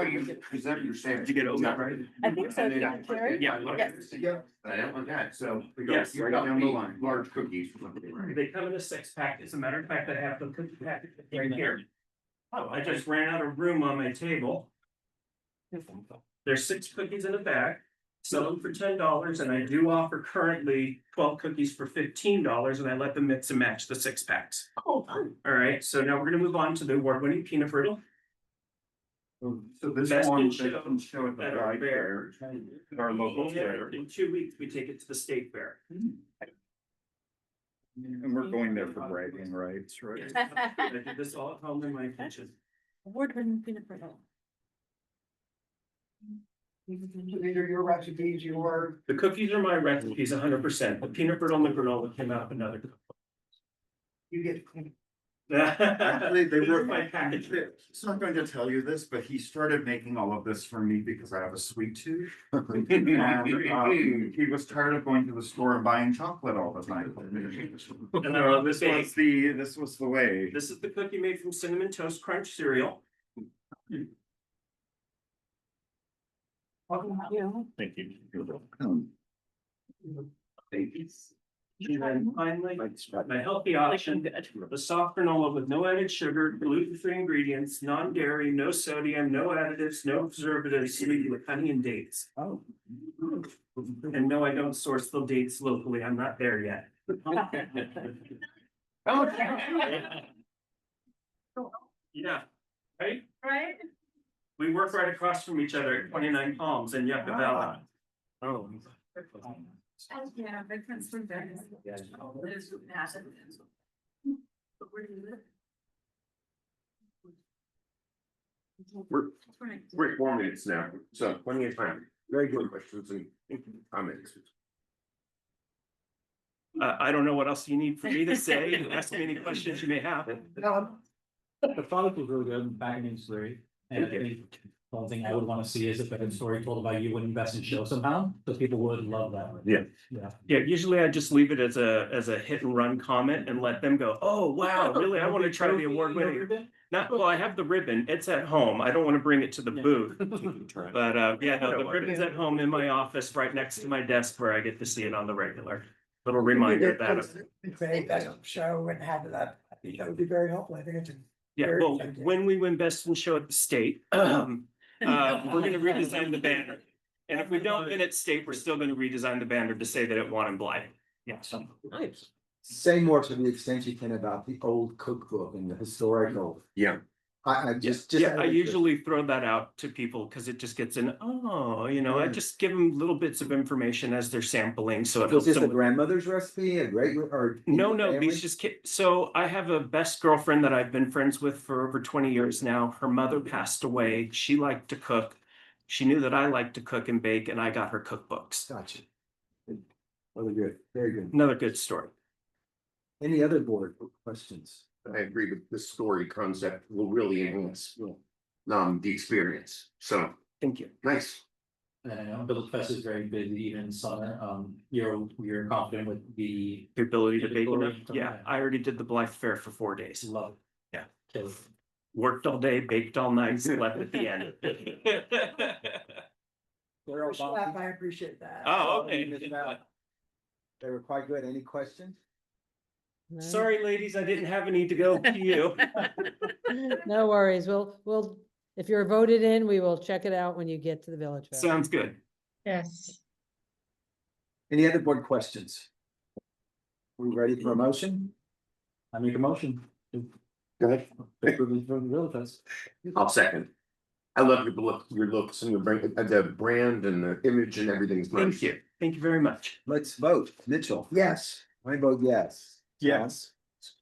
is that what you're saying? Did you get oatmeal, right? I think so, yeah, Carrie? Yeah. Yes. Yeah, I don't want that, so. Yes. Right down the line, large cookies. Right. They come in a 6-pack. As a matter of fact, I have the cookie packet right here. Oh, I just ran out of room on my table. There's 6 cookies in a bag, sell them for $10, and I do offer currently 12 cookies for $15, and I let them mix and match the 6-packs. Oh, fun. All right, so now we're gonna move on to the award-winning peanut brittle. So this Best one, in they show can show at the at our drive fair. fair, our local fair, In 2 weeks, we take it to the state fair. and we're going there for bragging rights, right? I did this all at home in my kitchen. Award-winning peanut butter. So these are your recipes, your. The cookies are my recipes 100%. The peanut brittle and the granola came out of another. You get. Actually, they were my package. It's not going to tell you this, but he started making all of this for me because I have a sweet tooth. And he was tired of going to the store and buying chocolate all the time. And they're on this This was the way. This is the cookie made from Cinnamon Toast Crunch cereal. Thank you. And then finally, my healthy option, the soft granola with no added sugar, gluten-free ingredients, non-dairy, no sodium, no additives, no preservatives, sweetened with honey and dates. Oh. And no, I don't source the dates locally. I'm not there yet. Yeah, right? Right? We work right across from each other at 29 Palms in Yucca Valley. Oh. Yeah, big friends from Venice. It is massive. But where do you live? We're at 4 minutes now, so plenty of time. Very good questions and comments. I don't know what else you need for me to say. Ask me any questions you may have. The product was really good, packaging is great, and I think the one thing I would wanna see is a better story told about you when you best in show somehow, because people would love that. Yeah. Yeah. Yeah, usually I just leave it as a hit and run comment and let them go, oh, wow, really? I want to try the award winning. Not, well, I have the ribbon. It's at home. I don't want to bring it to the booth. But yeah, no, the ribbon's at home in my office, right next to my desk where I get to see it on the regular. Little reminder of that. If they best show and have that would be very helpful. I think it's. Yeah, well, when we win best in show at the state, we're gonna redesign the banner. And if we don't win at state, we're still gonna redesign the banner to say that it won in Blythe. Yeah, so. Nice. Say more to the extent you can about the old cookbook and the historical. Yeah. I just. Yeah, I usually throw that out to people because it just gets in, oh, you know, I just give them little bits of information as they're sampling, so it Was helps this a them. grandmother's recipe, a great, or? No, family? these just so I have a best girlfriend that I've been friends with for over 20 years now. Her mother passed away. She liked to cook. She knew that I liked to cook and bake, and I got her cookbooks. Gotcha. Really good, very good. Another good story. Any other board questions? I agree with the story concept will really enhance the experience. So, Thank you. nice. And I know Village Fest is very busy even in summer. You're confident with the. The ability to bake Ability enough. to- Yeah, I already did the Blythe Fair for 4 days. Love. it. Yeah. Cause Worked all day, baked all night, slept at the end. I appreciate that. Oh, okay. They were quite good. Any questions? No? Sorry, ladies, I didn't have any to go to you. No worries. We'll, if you're voted in, we will check it out when you get to the Village Fest. Sounds good. Yes. Any other board questions? We ready for a motion? I make a motion. Go ahead. From the Village Fest. I'll second. I love your looks and your brand, the brand and the image and everything's nice. Thank you. Thank you very much. Let's vote. Mitchell? Yes. I vote yes. Yes.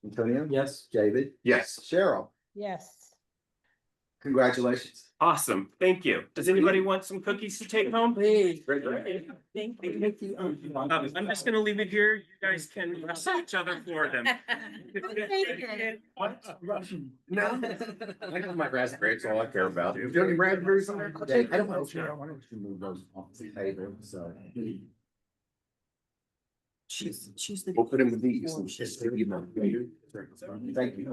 Antonio? Yes. David? Yes. Cheryl? Yes. Congratulations. Awesome. Thank you. Does anybody want some cookies to take home? Please. Thank you. I'm just gonna leave it here. You guys can wrestle each other for them. No. I got my raspberries, that's all I care about. Do you have any raspberries on there? I don't know. Why don't you move those off the table, so. She's the. We'll put in the these. Thank you.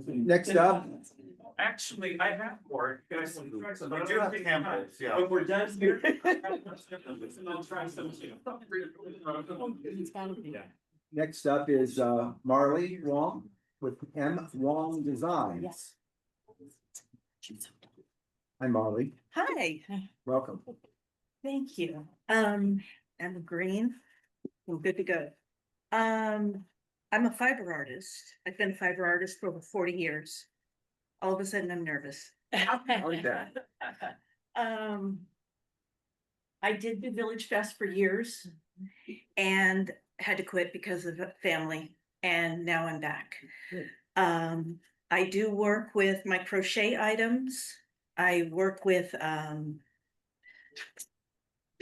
Next up, Actually, I have more. You guys want to try some? We do have Campbell's, yeah. When we're done here. I'll try some too. next up is Marley Wong with M Wong Design. Yes. Hi, Marley. Hi, Welcome. thank you. I'm green. I'm good to go. I'm a fiber artist. I've been a fiber artist for over 40 years. All of a sudden, I'm nervous. I did the Village Fest for years and had to quit because of family, and now I'm back. I do work with my crochet items. I work with a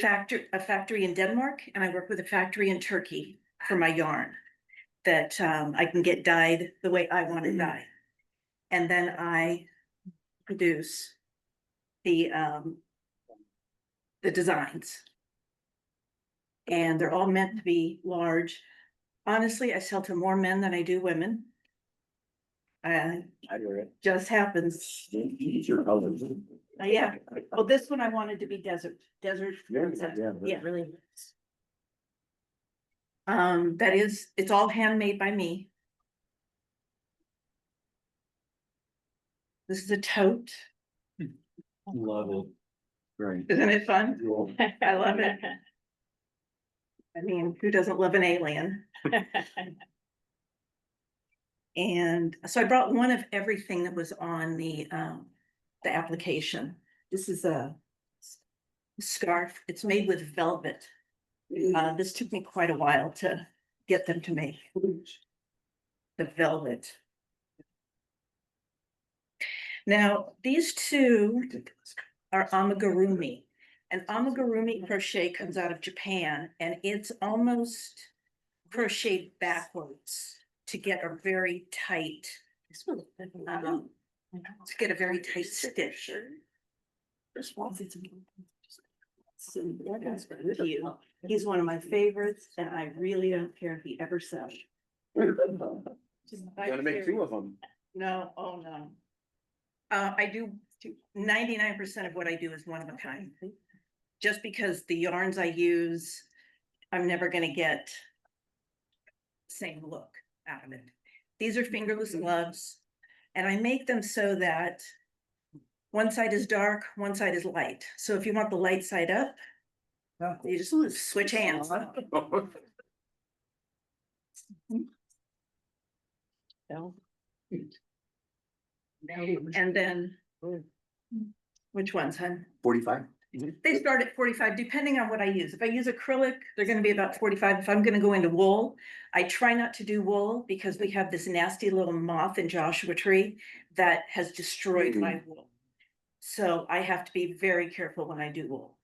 factory in Denmark, and I work with a factory in Turkey for my yarn that I can get dyed the way I want it dyed. And then I produce the designs. And they're all meant to be large. Honestly, I sell to more men than I do women. Just happens. Your colors. Yeah, well, this one I wanted to be desert. Yeah, really. It's all handmade by me. This is a tote. Love it. Great. Isn't it fun? I love it. I mean, who doesn't love an alien? And so I brought one of everything that was on the application. This is a scarf. It's made with velvet. This took me quite a while to get them to make the velvet. Now, these two are amigurumi. And amigurumi crochet comes out of Japan, and it's almost crocheted backwards to get a very tight, to get a very tight stitch. He's one of my favorites, and I really don't care if he ever sells. Gotta make 2 of them. No, oh no. I do 99% of what I do is one of a kind. Just because the yarns I use, I'm never gonna get same look out of it. These are fingerless gloves, and I make them so that one side is dark, one side is light. So if you want the light side up, you just switch hands. No. And then, which ones, hon? 45. They start at 45, depending on what I use. If I use acrylic, they're gonna be about 45. If I'm gonna go into wool, I try not to do wool because we have this nasty little moth in Joshua Tree that has destroyed my wool. So I have to be very careful when I do wool.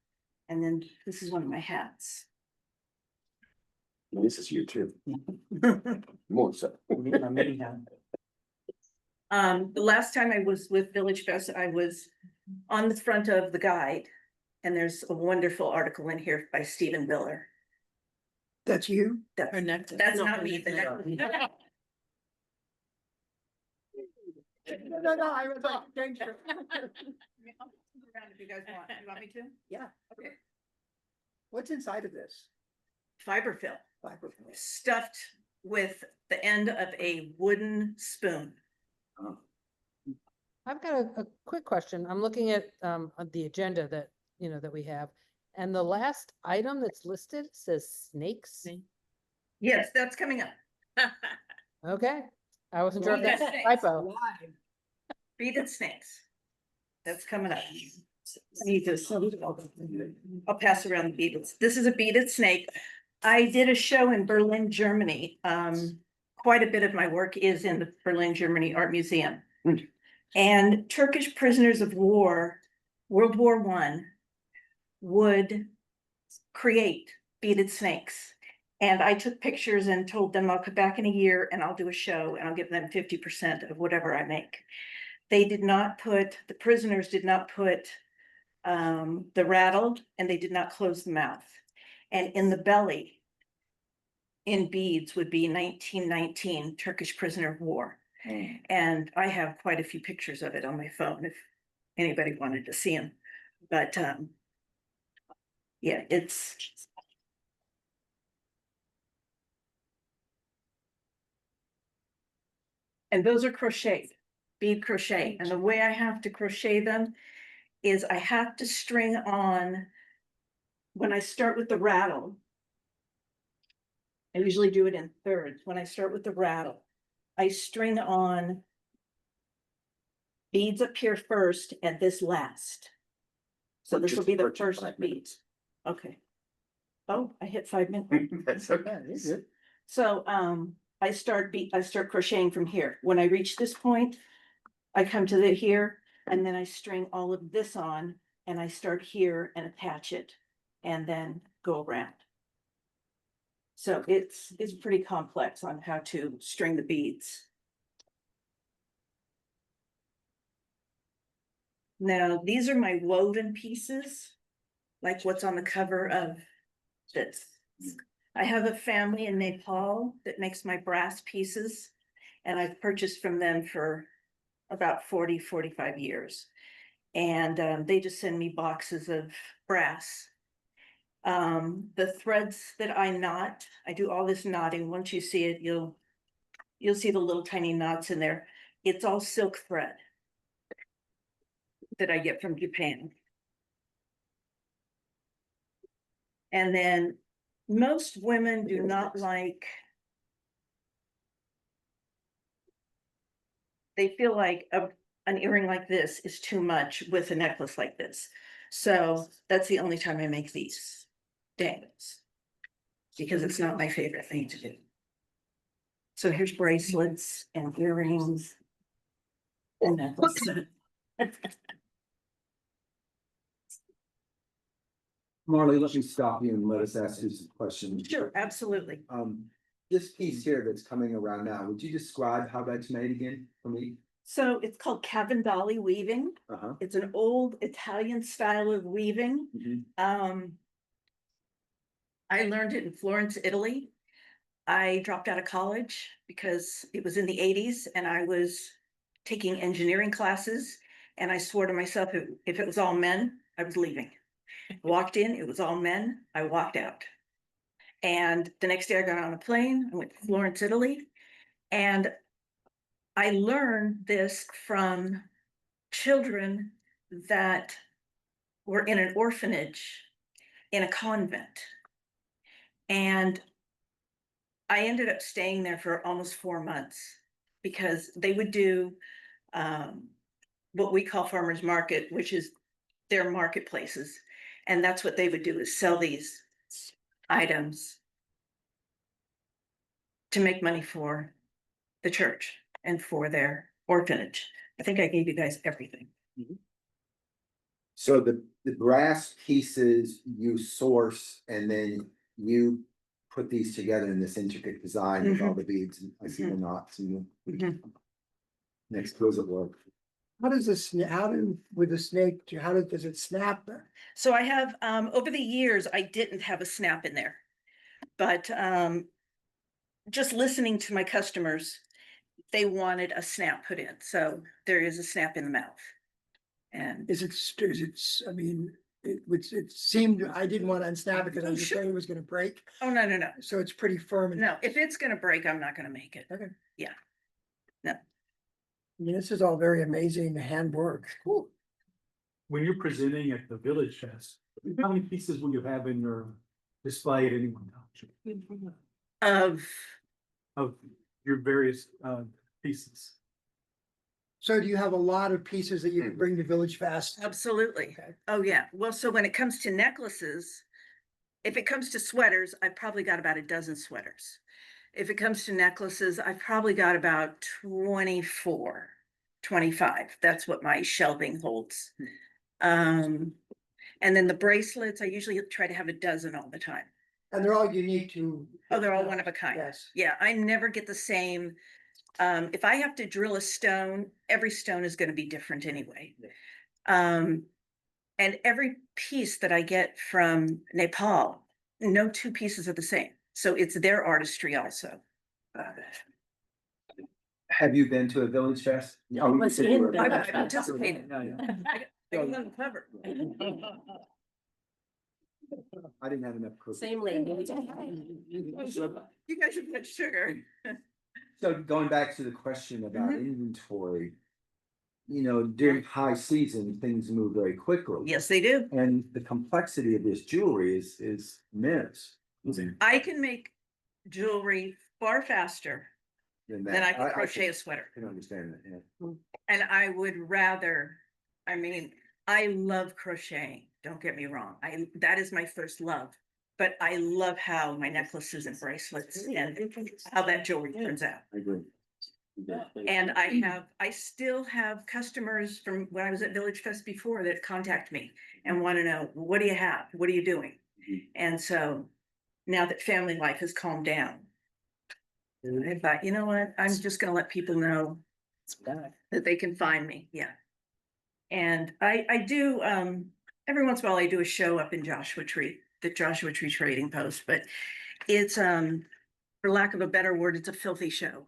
And then this is one of my hats. This is you too. More so. The last time I was with Village Fest, I was on the front of the guide. And there's a wonderful article in here by Stephen Miller. That's you? That's not me. No, I was like, thank you. If you guys want, you want me to? Yeah. Okay. What's inside of this? Fiberfill Fiberglass. stuffed with the end of a wooden spoon. I've got a quick question. I'm looking at the agenda that, you know, that we have. And the last item that's listed says snakes. Yes, that's coming up. Okay, I wasn't sure if Beaded that's a snakes. typo. Beaded snakes. That's coming up. I need this. I'll pass around the beads. This is a beaded snake. I did a show in Berlin, Germany. Quite a bit of my work is in the Berlin, Germany Art Museum. And Turkish prisoners of war, World War I, would create beaded snakes. And I took pictures and told them I'll come back in a year and I'll do a show and I'll give them 50% of whatever I make. They did not put, the prisoners did not put the rattle, and they did not close the mouth. And in the belly, in beads, would be 1919 Turkish prisoner of war. And I have quite a few pictures of it on my phone if anybody wanted to see them. But yeah, it's. And those are crocheted, bead crochet. And the way I have to crochet them is I have to string on, when I start with the rattle, I usually do it in thirds. When I start with the rattle, I string on beads up here first and this last. So this will be the first beads. Okay. Oh, I hit 5 minutes. That's okay. So I start crocheting from here. When I reach this point, I come to the here and then I string all of this on and I start here and attach it and then go around. So it's pretty complex on how to string the beads. Now, these are my woven pieces, like what's on the cover of this. I have a family in Nepal that makes my brass pieces, and I've purchased from them for about 45 years. And they just send me boxes of brass. The threads that I knot, I do all this knotting. Once you see it, you'll see the little tiny knots in there. It's all silk thread that I get from Japan. And then most women do not like, they feel like an earring like this is too much with a necklace like this. So that's the only time I make these dangles, because it's not my favorite thing to do. So here's bracelets and earrings and necklaces. Marley, let me stop you and let us ask you some questions. Sure, absolutely. This piece here that's coming around now, would you describe how that's made again for me? So it's called Cavendali weaving. Uh-huh. It's an old Italian style of weaving. Mhm. I learned it in Florence, Italy. I dropped out of college because it was in the 80s and I was taking engineering classes. And I swore to myself, if it was all men, I was leaving. Walked in, it was all men, I walked out. And the next day I got on a plane, I went to Florence, Italy. And I learned this from children that were in an orphanage in a convent. And I ended up staying there for almost 4 months because they would do what we call farmers market, which is their marketplaces. And that's what they would do, is sell these items to make money for the church and for their orphanage. I think I gave you guys everything. So the brass pieces you source and then you put these together in this intricate design with all the beads, and I see the knots and the exquisite work. How does this, with the snake, does it snap? So I have, over the years, I didn't have a snap in there. But, just listening to my customers, they wanted a snap put in, so there is a snap in the mouth. And Is it, I mean, it seemed, I didn't want to unsnap it because I was afraid it was gonna break. oh, no, no, no, So it's pretty firm. and- no, if it's gonna break, I'm not gonna make it. Okay. Yeah. No. I mean, this is all very amazing handwork. Cool. When you're presenting at the Village Fest, how many pieces will you have in your display at any one time? Of your various pieces? So do you have a lot of pieces that you can bring to Village Fest? Absolutely. Okay. Oh, yeah. Well, so when it comes to necklaces, if it comes to sweaters, I've probably got about a dozen sweaters. If it comes to necklaces, I've probably got about 24, 25. That's what my shelving holds. And then the bracelets, I usually try to have a dozen all the time. And they're all unique to. Oh, they're all one of a kind. Yes. Yeah, I never get the same. If I have to drill a stone, every stone is gonna be different anyway. And every piece that I get from Nepal, no two pieces are the same. So it's their artistry also. Have you been to a Village Fest? Oh, you Was said in you were. Village I've participated. Yeah, yeah. I got on the cover. I didn't have enough cookies. Same lady. You guys have got sugar. So going back to the question about Mhm. inventory, you know, during high season, things move very quickly. Yes, they do. And the complexity of this jewelry is immense. I can make jewelry far faster Than than I can can- crochet a sweater. Can understand that, yeah. And I would rather, I mean, I love crocheting, don't get me wrong. That is my first love. But I love how my necklaces and bracelets and how that jewelry turns out. I agree. And I still have customers from when I was at Village Fest before that contact me and want to know, what do you have? What are you doing? And so now that family life has calmed down, I thought, you know what, I'm just gonna let people know that they can find me, yeah. And I do, every once in a while I do a show up in Joshua Tree, the Joshua Tree Trading Post, but it's, for lack of a better word, it's a filthy show.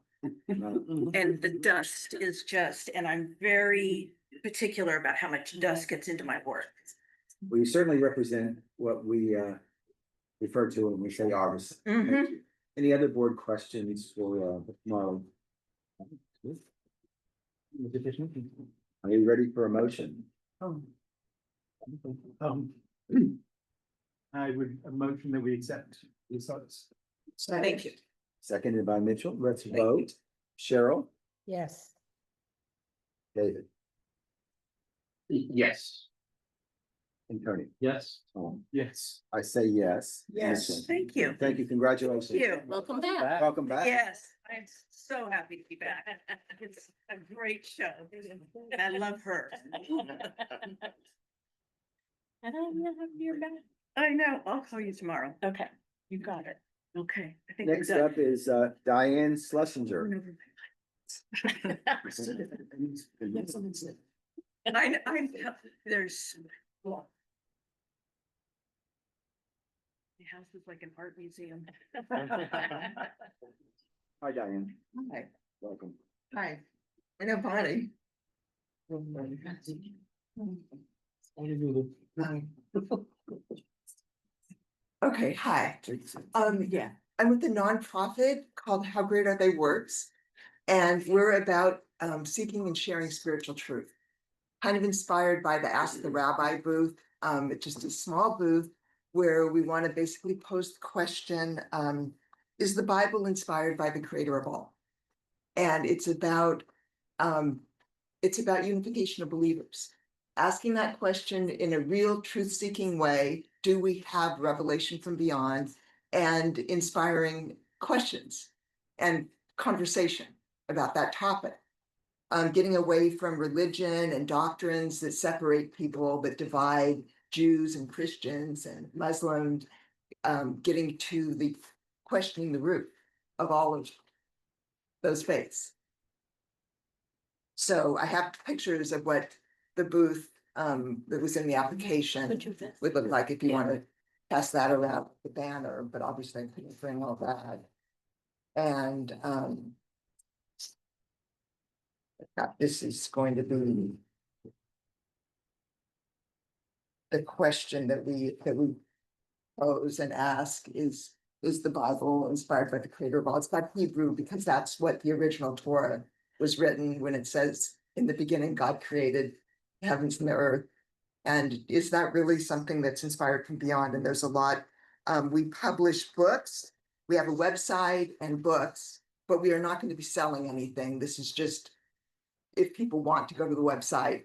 And the dust is just, and I'm very particular about how much dust gets into my work. Well, you certainly represent what we refer to when we say artists. Thank Mhm. you. Any other board questions for Marlon? Are you ready for a motion? I would a motion that we accept these artists. Thank you. Seconded by Mitchell. Let's vote. Cheryl, Yes. David, Yes. and Tony. Yes. Tom. Yes. I say yes. Yes. Mitchell. Thank you. Thank you. Congratulations. Thank you. Welcome back. Welcome back. Yes, I'm so happy to be back. It's a great show. And I love her. And I'm not your back. I know, I'll call you tomorrow. Okay, you got it. Okay. I think we're Next done. up is Diane Schlesinger. There's. The house is like an art museum. Hi, Diane. Hi, Welcome. hi. I know Bonnie. Okay, hi. Yeah, I'm with a nonprofit called How Great Are They Works. And we're about seeking and sharing spiritual truth. Kind of inspired by the Ask the Rabbi booth. It's just a small booth where we want to basically pose the question, is the Bible inspired by the creator of all? And it's about unification of believers. Asking that question in a real truth-seeking way, do we have revelation from beyond, and inspiring questions and conversation about that topic. Getting away from religion and doctrines that separate people, that divide Jews and Christians and Muslims, getting to the questioning the root of all of those faiths. So I have pictures of what the booth that was in the application would look like if you want to pass that around the banner, but obviously I couldn't bring all that. And this is going to be the question that we pose and ask is the Bible inspired by the creator of all? It's not Hebrew because that's what the original Torah was written when it says in the beginning God created heavens and the earth. And is that really something that's inspired from beyond? And there's a lot. We publish books, we have a website and books, but we are not going to be selling anything. This is just if people want to go to the website,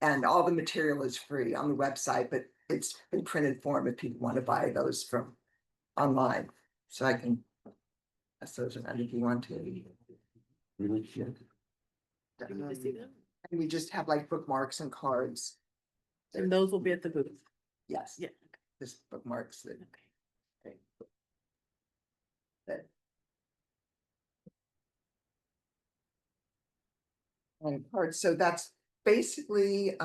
and all the material is free on the website, but it's in printed form if people want to buy those from online. So I can pass those around if you want to. And we just have like bookmarks and cards. And those will be at the booth. Yes. Yeah. Just bookmarks that. That. And cards, so that's basically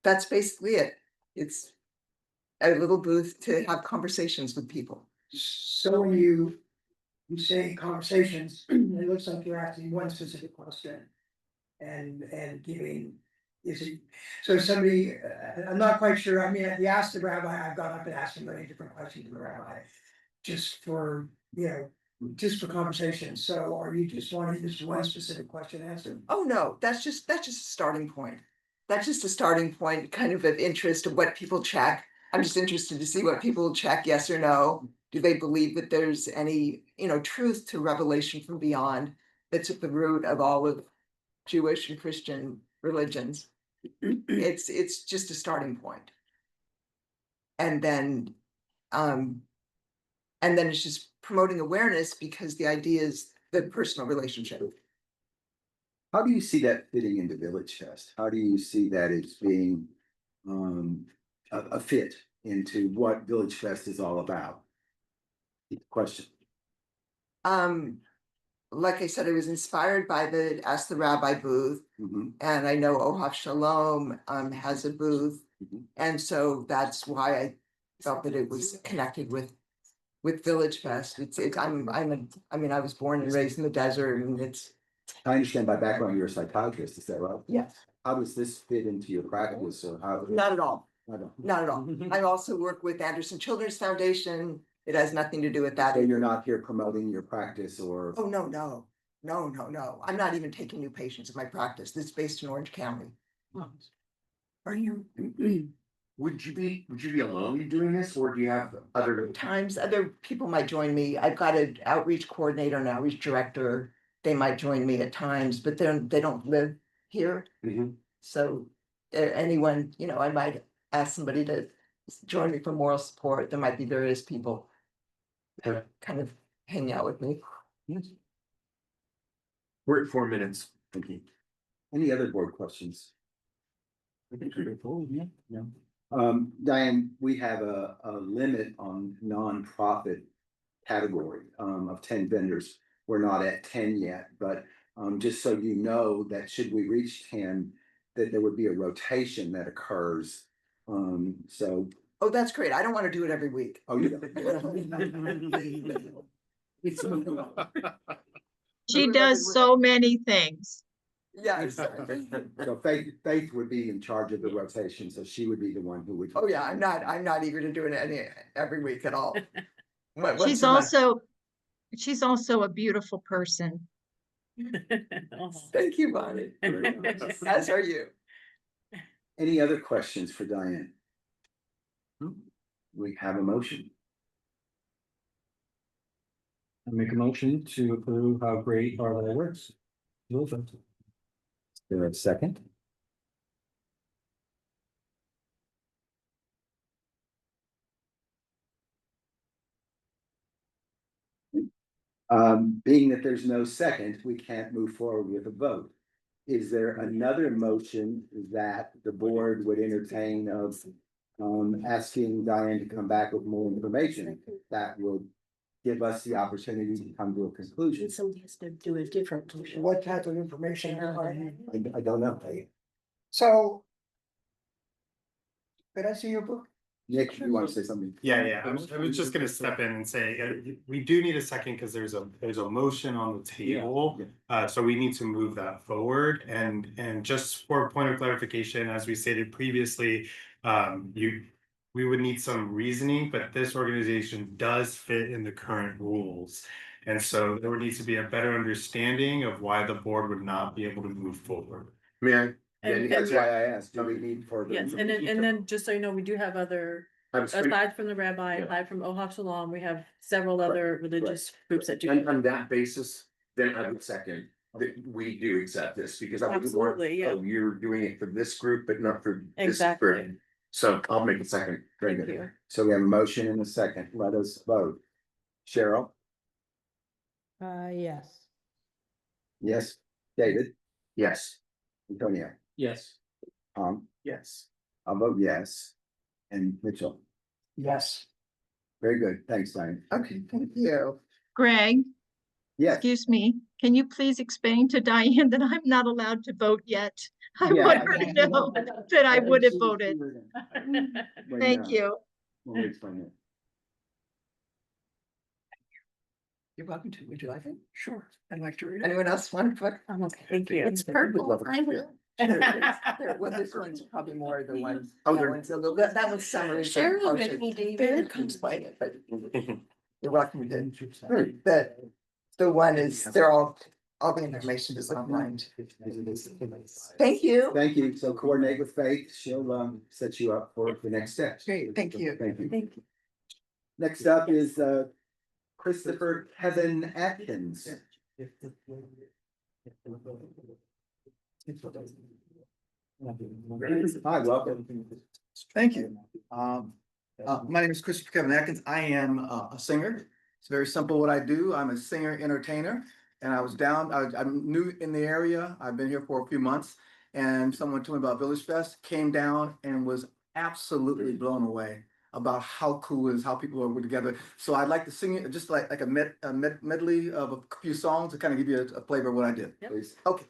it. It's a little booth to have conversations with people. So when you say conversations, it looks like you're asking one specific question. And giving, is it, so somebody, I'm not quite sure, I mean, if you asked the rabbi, I've gone up and asked him many different questions to the rabbi. Just for, just for conversation, so are you just wanting just one specific question answered? Oh, no, that's just a starting point. That's just a starting point, kind of interest of what people check. I'm just interested to see what people check, yes or no. Do they believe that there's any, truth to revelation from beyond that's at the root of all of Jewish and Christian religions? It's just a starting point. And then it's just promoting awareness because the idea is the personal relationship. How do you see that fitting into Village Fest? How do you see that as being a fit into what Village Fest is all about? Question. Like I said, I was inspired by the Ask the Rabbi booth, and I know Ohav Shalom has a booth, and so that's why I felt that it was connected with Village Fest. I was born and raised in the desert, and it's. I understand by background you're a psychiatrist, is that right? Yes. How does this fit into your practice, or how? Not at all. I don't. Not at all. I also work with Anderson Children's Foundation. It has nothing to do with that. So you're not here promoting your practice, or? Oh, no. I'm not even taking new patients in my practice. This is based in Orange County. Are you? Would you be alone doing this, or do you have other? Times other people might join me. I've got an outreach coordinator and outreach director. They might join me at times, but they don't live here. So anyone, I might ask somebody to join me for moral support. There might be various people that kind of hang out with me. We're at 4 minutes. Thank you. Any other board questions? Diane, we have a limit on nonprofit category of 10 vendors. We're not at 10 yet, but just so you know that should we reach 10, that there would be a rotation that occurs. So. Oh, that's great. I don't want to do it every week. Oh, you. She does so many things. Yes. So Faith would be in charge of the rotation, so she would be the one who would. Oh, yeah, I'm not eager to do it every week at all. She's also a beautiful person. Thank you, Bonnie. As are you. Any other questions for Diane? We have a motion. I make a motion to approve how great Are Thy Works. Is there a second? Being that there's no second, we can't move forward with a vote. Is there another motion that the board would entertain of asking Diane to come back with more information that would give us the opportunity to come to a conclusion. Somebody has to do a different. What type of information are you? I don't know. So. Could I see your book? Nick, you want to say something? Yeah, I was just gonna step in and say, we do need a second, because there's a motion on the table. So we need to move that forward, and just for a point of clarification, as we stated previously, we would need some reasoning, but this organization does fit in the current rules. And so there would need to be a better understanding of why the board would not be able to move forward. May I? And that's why I asked, do we need further? Yes, and then just so you know, we do have other, aside from the rabbi, aside from Ohad Shalom, we have several other religious groups that do. And on that basis, then I would second that we do accept this, because I wouldn't want, Absolutely, yeah. oh, you're doing it for this group, but not for this Exactly. group. So I'll make a second. Very Thank good. you. So we have a motion and a second. Let us vote. Cheryl? Yes. Yes. David? Yes. Antonio? Yes. Tom? Yes. I'll vote yes. And Mitchell? Yes. Very good. Thanks, Diane. Okay, thank you. Greg, Yes. excuse me, can you please explain to Diane that I'm not allowed to vote yet? I Yeah, want her to know that I would have voted. Thank you. When we explain it. You're welcome to. Would you like it? Sure. I'd like to read it. Anyone else want to put? I'm okay. Thank you. It's purple. purple. I will. Well, this one's probably more the one. Oh, that there- one's a little, that was summary. Cheryl read me, David. David can explain it, but you're welcome to. The one is, they're all the information is online. Thank you. Thank you. So coordinate with Faith. She'll set you up for the next steps. Great, thank you. Thank you. Thank you. Next up is Christopher Kevin Atkins. Hi, welcome. Thank you. My name is Christopher Kevin Atkins. I am a singer. It's very simple what I do. I'm a singer entertainer. And I was down, I'm new in the area. I've been here for a few months. And someone told me about Village Fest, came down and was absolutely blown away about how cool it is, how people are together. So I'd like to sing it just like a medley of a few songs to kind of give you a flavor of what I did. Please. Okay.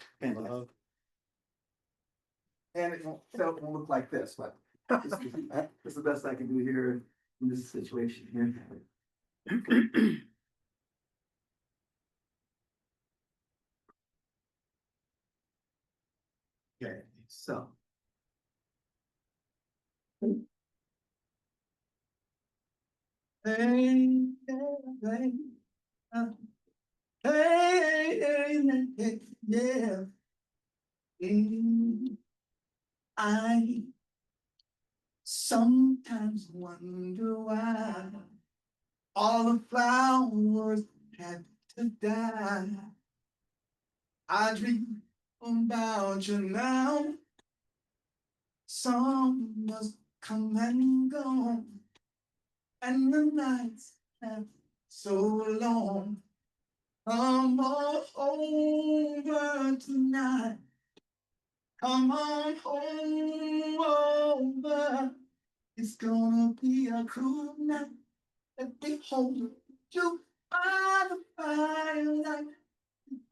And it won't look like this, but this is the best I can do here in this situation here. Okay, so. Hey, hey, hey, yeah. I sometimes wonder why all the flowers had to die. I dream about you now. Summers come and go, and the nights have so long. Come on over tonight. Come on over. It's gonna be a cool night. Let me hold you by the firelight.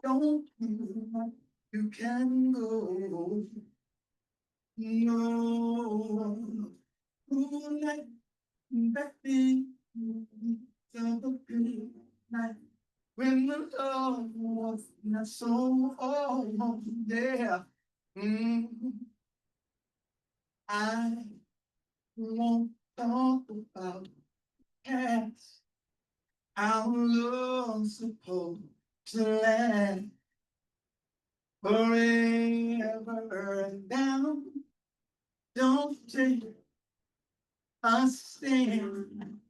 Don't feel like you can go. No. Cool night, baby. It's a good night. When the love was not so old, yeah. I won't talk about past. Our love's supposed to last forever and now. Don't take a stand.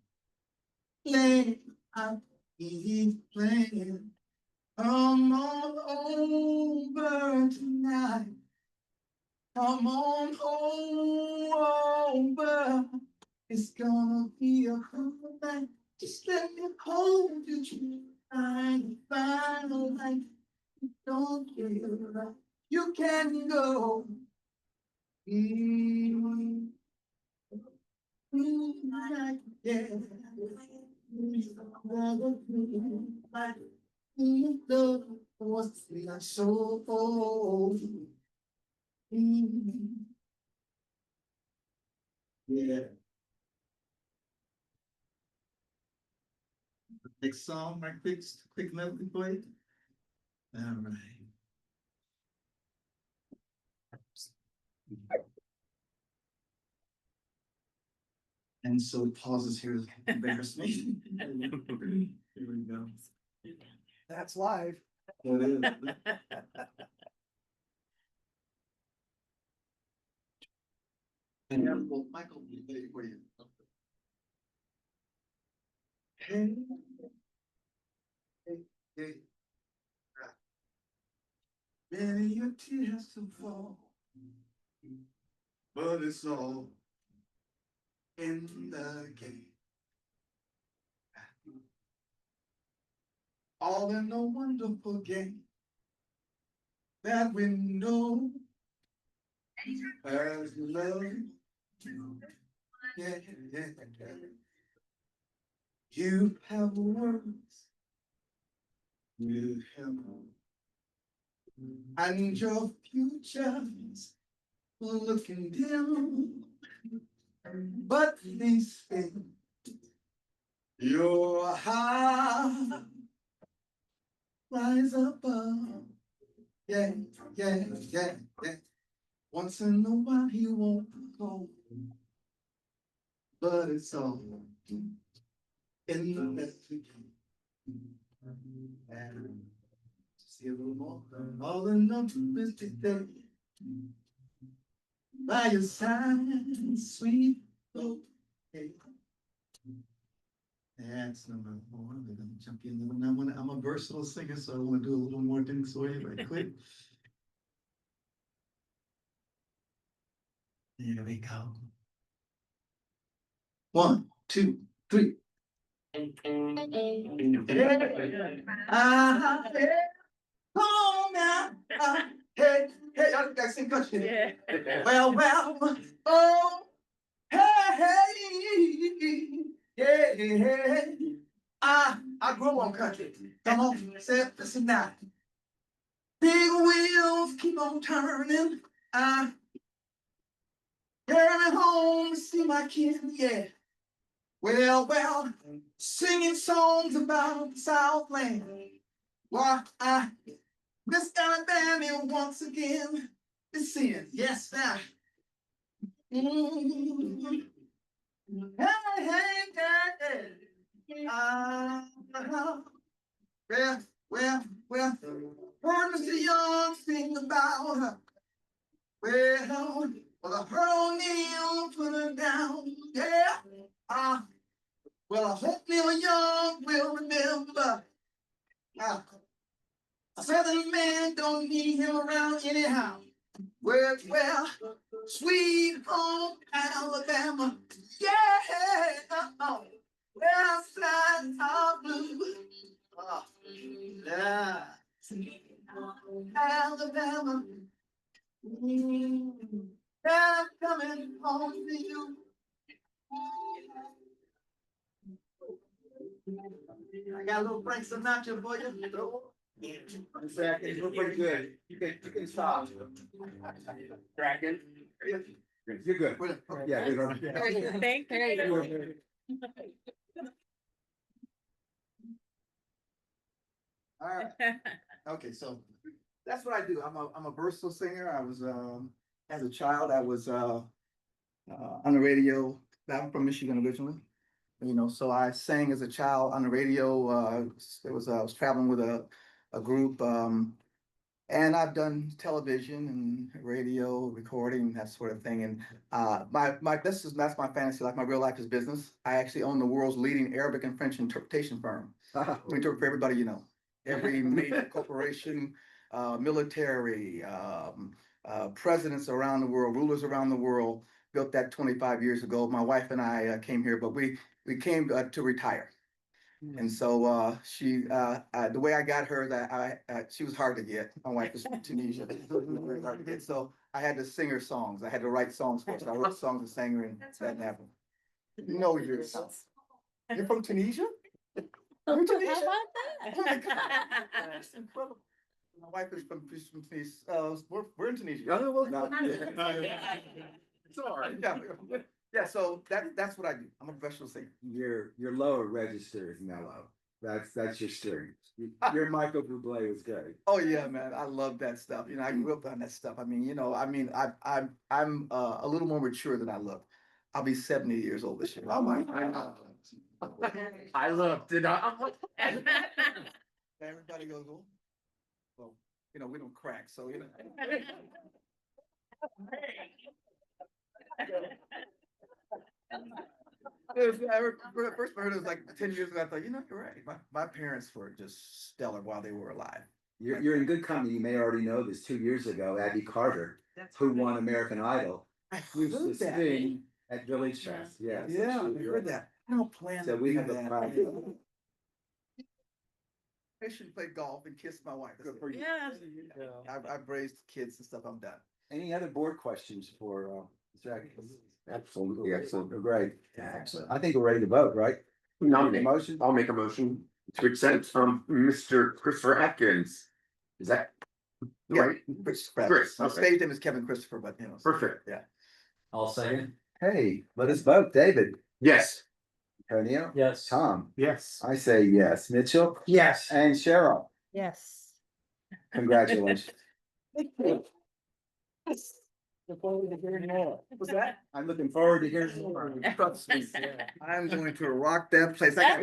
Play out easy playing. Come on over tonight. Come on over. It's gonna be a cool night. Just let me hold you tonight. Final night. Don't feel like you can go. Night, yeah. Yeah. Next song, right, quick melody for you. All right. And so pauses here embarrass me. Here we go. That's live. It is. And Michael, what do you? Hey, hey, hey. Many your tears to fall, but it's all in the game. All in a wonderful game that we know as love. Yeah, yeah, yeah. You have words. You have and your future's looking dim. But please stay. Your heart rise above. Yeah, yeah, yeah, yeah. Once in a while he won't go, but it's all in the message. And see a little more. All in the mystic day. By your side, sweet. Okay. That's number 4. We're gonna jump in. I'm a versatile singer, so I want to do a little more things for you right quick. There we go. 1, 2, 3. Come on now. Hey, hey, I gotta sing country. Yeah. Well, oh, hey, yeah, yeah. I grew up on country. Come on, say it, listen now. Big wheels keep on turning. Carry home to see my kids, yeah. Well, singing songs about the Southland. Why, Miss Alabama once again is singing. Yes, now. Hey, well, heard Mr. Young sing about her. Well, I heard O'Neill put her down. Yeah. Well, I hope Neil Young will remember. A Southern man don't need him around anyhow. Well, sweet home Alabama. Yeah. Well, side of blue. Yeah. Alabama. I'm coming home to you. I got a little Frank Sinatra for you. Exactly, you're pretty good. You can stop. Dragon. You're good. Yeah. Thank you. All right. Okay, so that's what I do. I'm a versatile singer. I was as a child, I was on the radio. I'm from Michigan originally. You know, so I sang as a child on the radio. I was traveling with a group, and I've done television and radio recording, that sort of thing. And that's my fantasy life. My real life is business. I actually own the world's leading Arabic and French interpretation firm. We interpret for everybody, you know, every major corporation, military, presidents around the world, rulers around the world. Built that 25 years ago. My wife and I came here, but we came to retire. And so she, the way I got her, that she was hard to get. My wife is from Tunisia. Very hard to get. So I had to sing her songs. I had to write songs for her. So I wrote songs and sang her, and that happened. No, you're from Tunisia? How about That's incredible. My wife is from Tunisia, we're in Tunisia. Oh, well, no. It's all right. Yeah, so that's what I do. I'm a professional singer. Your lower register is mellow. That's your strength. Your Michael Bublé was good. Oh, yeah, man, I love that stuff. I grew up on that stuff. I'm a little more mature than I look. I'll be 70 years old this year. Oh, my God. I looked it up. Everybody goes, oh, well, we don't crack, so, First I heard it was like 10 years ago. I thought, you're right. My parents were just stellar while they were alive. You're in good company. You may already know this. 2 years ago, Abby Carter, who won American Idol, used to heard that. sing at Village Fest. Yes. Yeah, I heard that. I don't plan So to we do have a that. private. I should play golf and kiss my wife. Good for you. Yeah. I've raised kids and stuff. I'm done. Any other board questions for Mr. Atkins? Absolutely, excellent. Great. Yeah, excellent. I think we're ready to vote, right? Nominate. Motion? I'll make a motion to accept Mr. Christopher Atkins. Is that right? Chris. Chris, My okay. stage name is Kevin Christopher, but Perfect. Yeah. I'll second. Hey, let us vote. David? Yes. Antonio? Yes. Tom? Yes. I say yes. Mitchell? Yes. And Cheryl? Yes. Congratulations. Look forward to hearing more. What's that? I'm looking forward to hearing more. Trust me. I'm going to rock that place. I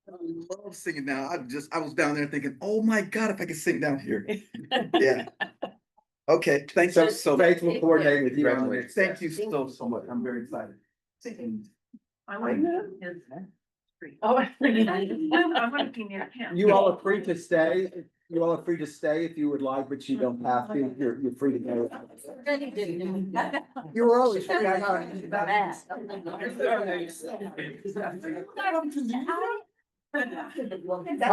love singing now. I was down there thinking, oh my God, if I could sing down here. Yeah. Okay, thanks so much. Faith will coordinate with you on the next. Thank you so much. I'm very excited. I want to. Oh, I want to be near him. You all are free to stay. You all are free to stay if you would like, but you don't have to. You're free to go. You were always free. Oh,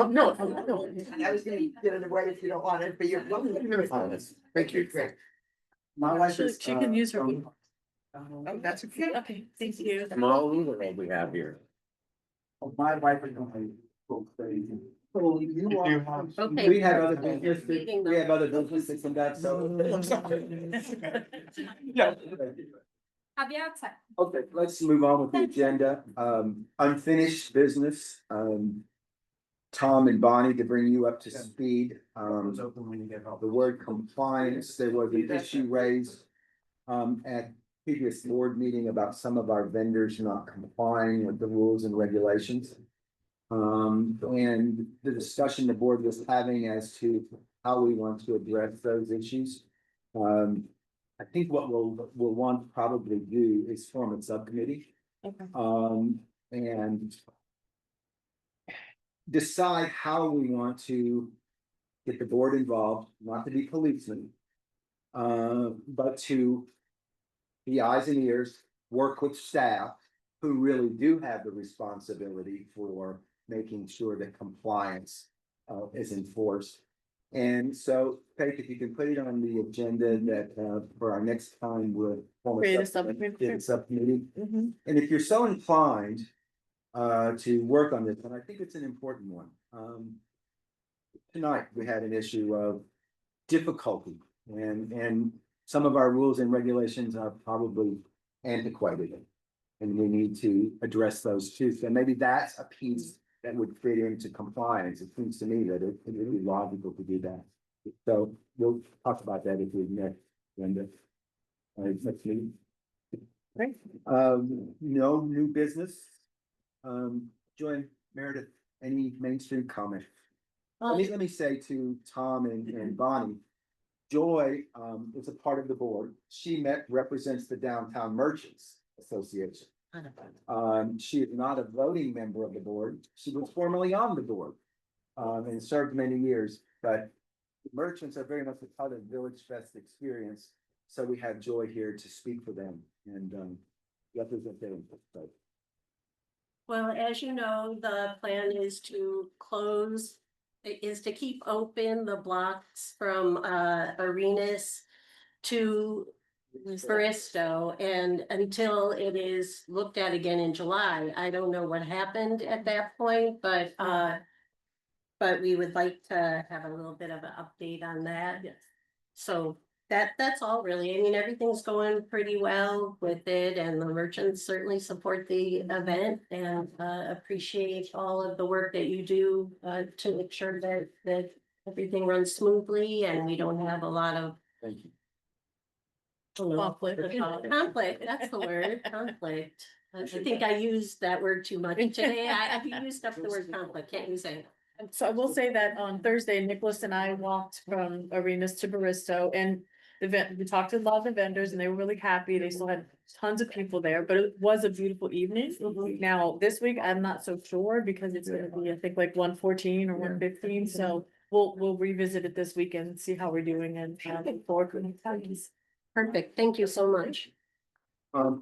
no. I was gonna get it away if you don't want it, but you're welcome. Thank you. My wife is. She can use her. Oh, that's okay. Okay, thank you. Small world we have here. My wife is going to. So you are. Okay. We have other business, we have other business that come back, so. Yeah. I'll be outside. Okay, let's move on with the agenda. Unfinished business. Tom and Bonnie, to bring you up to speed. The word compliance, there was an issue raised at previous board meeting about some of our vendors not complying with the rules and regulations. And the discussion the board was having as to how we want to address those issues. I think what we'll want to probably do is form a subcommittee. Okay. And decide how we want to get the board involved, not to be policemen. But to be eyes and ears, work with staff who really do have the responsibility for making sure that compliance is enforced. And so, Faith, if you can put it on the agenda that for our next time, we'll form Create a subcommittee. create a subcommittee. Mhm. And if you're so inclined to work on this, and I think it's an important one. Tonight, we had an issue of difficulty and some of our rules and regulations are probably antiquated. And we need to address those too. So maybe that's a piece that would fit into compliance. It seems to me that it would be logical to do that. So we'll talk about that if we next agenda. All right, next meeting. Great. No new business. Joy Meredith, any Main Street comment? Let me say to Tom and Bonnie, Joy is a part of the board. She represents the Downtown Merchants Association. She is not a voting member of the board. She was formerly on the board and served many years, but merchants are very much a part of Village Fest experience. So we have Joy here to speak for them and represent them. Well, as you know, the plan is to keep open the blocks from Arenas to Baristo, and until it is looked at again in July, I don't know what happened at that point, but we would like to have a little bit of an update on that. Yes. So that's all really. I mean, everything's going pretty well with it, and the merchants certainly support the event and appreciate all of the work that you do to make sure that everything runs smoothly and we don't have a lot of Thank you. conflict, that's the word, conflict. I think I used that word too much today. I've used up the word conflict, can't you say it? So I will say that on Thursday, Nicholas and I walked from Arenas to Baristo, and we talked to a lot of the vendors and they were really happy. They still had tons of people there, but it was a beautiful evening. Now, this week, I'm not so sure because it's gonna be, I think, like 114 or 115, so we'll revisit it this weekend and see how we're doing and look forward to it. Perfect, thank you so much.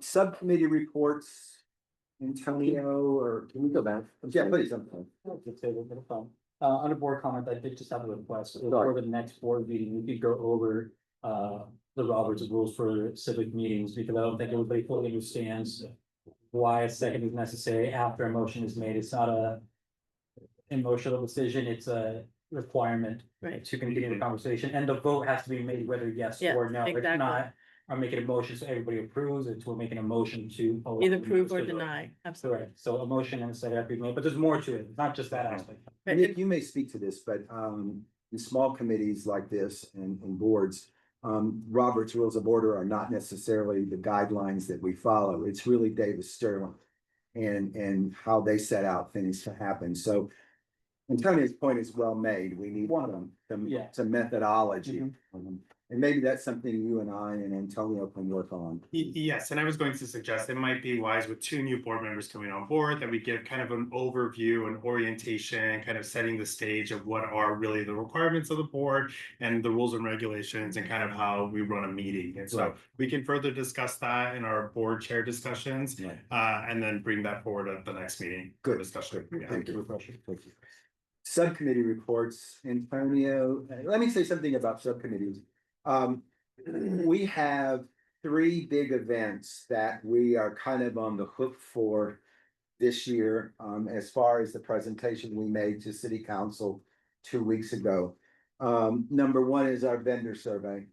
Subcommittee reports, Antonio, or can we go back? Yeah, please, I'm fine. Under board comment, I did just have a request for the next board meeting, we could go over the Roberts rules for civic meetings, because I don't think everybody fully understands why a second is necessary after a motion is made. It's not a emotional decision, it's a requirement to continue the conversation, and the vote has to be made whether yes or no. It's exactly. not, I'm making a motion so everybody approves, it's we're making a motion to. Either approve or deny, absolutely. Correct, so a motion and a second have to be made, but there's more to it, not just that aspect. Nick, you may speak to this, but in small committees like this and boards, Robert's Rules of Order are not necessarily the guidelines that we follow. It's really Davis Sterling and how they set out things to happen. So Antonio's point is well made. We need some methodology. And maybe that's something you and I and Antonio can work on. Yes, and I was going to suggest it might be wise with 2 new board members coming on board that we give kind of an overview and orientation, kind of setting the stage of what are really the requirements of the board and the rules and regulations and kind of how we run a meeting. And so we can further discuss that in our board chair discussions and then bring that forward at the next meeting. Good discussion. Thank you. Thank you. Subcommittee reports, Antonio, let me say something about subcommittees. We have 3 big events that we are kind of on the hook for this year, as far as the presentation we made to City Council 2 weeks ago. Number 1 is our vendor survey.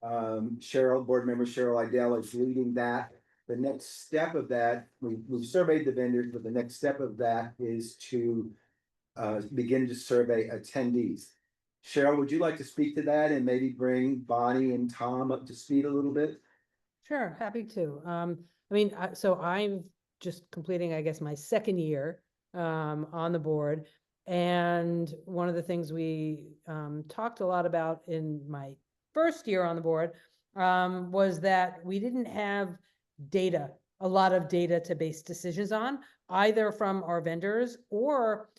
Board member Cheryl Idell is leading that. The next step of that, we've surveyed the vendors, but the next step of that is to begin to survey attendees. Cheryl, would you like to speak to that and maybe bring Bonnie and Tom up to speed a little bit? Sure, happy to. So I'm just completing, I guess, my 2nd year on the board. And one of the things we talked a lot about in my 1st year on the board was that we didn't have a lot of data to base decisions on, either from our vendors or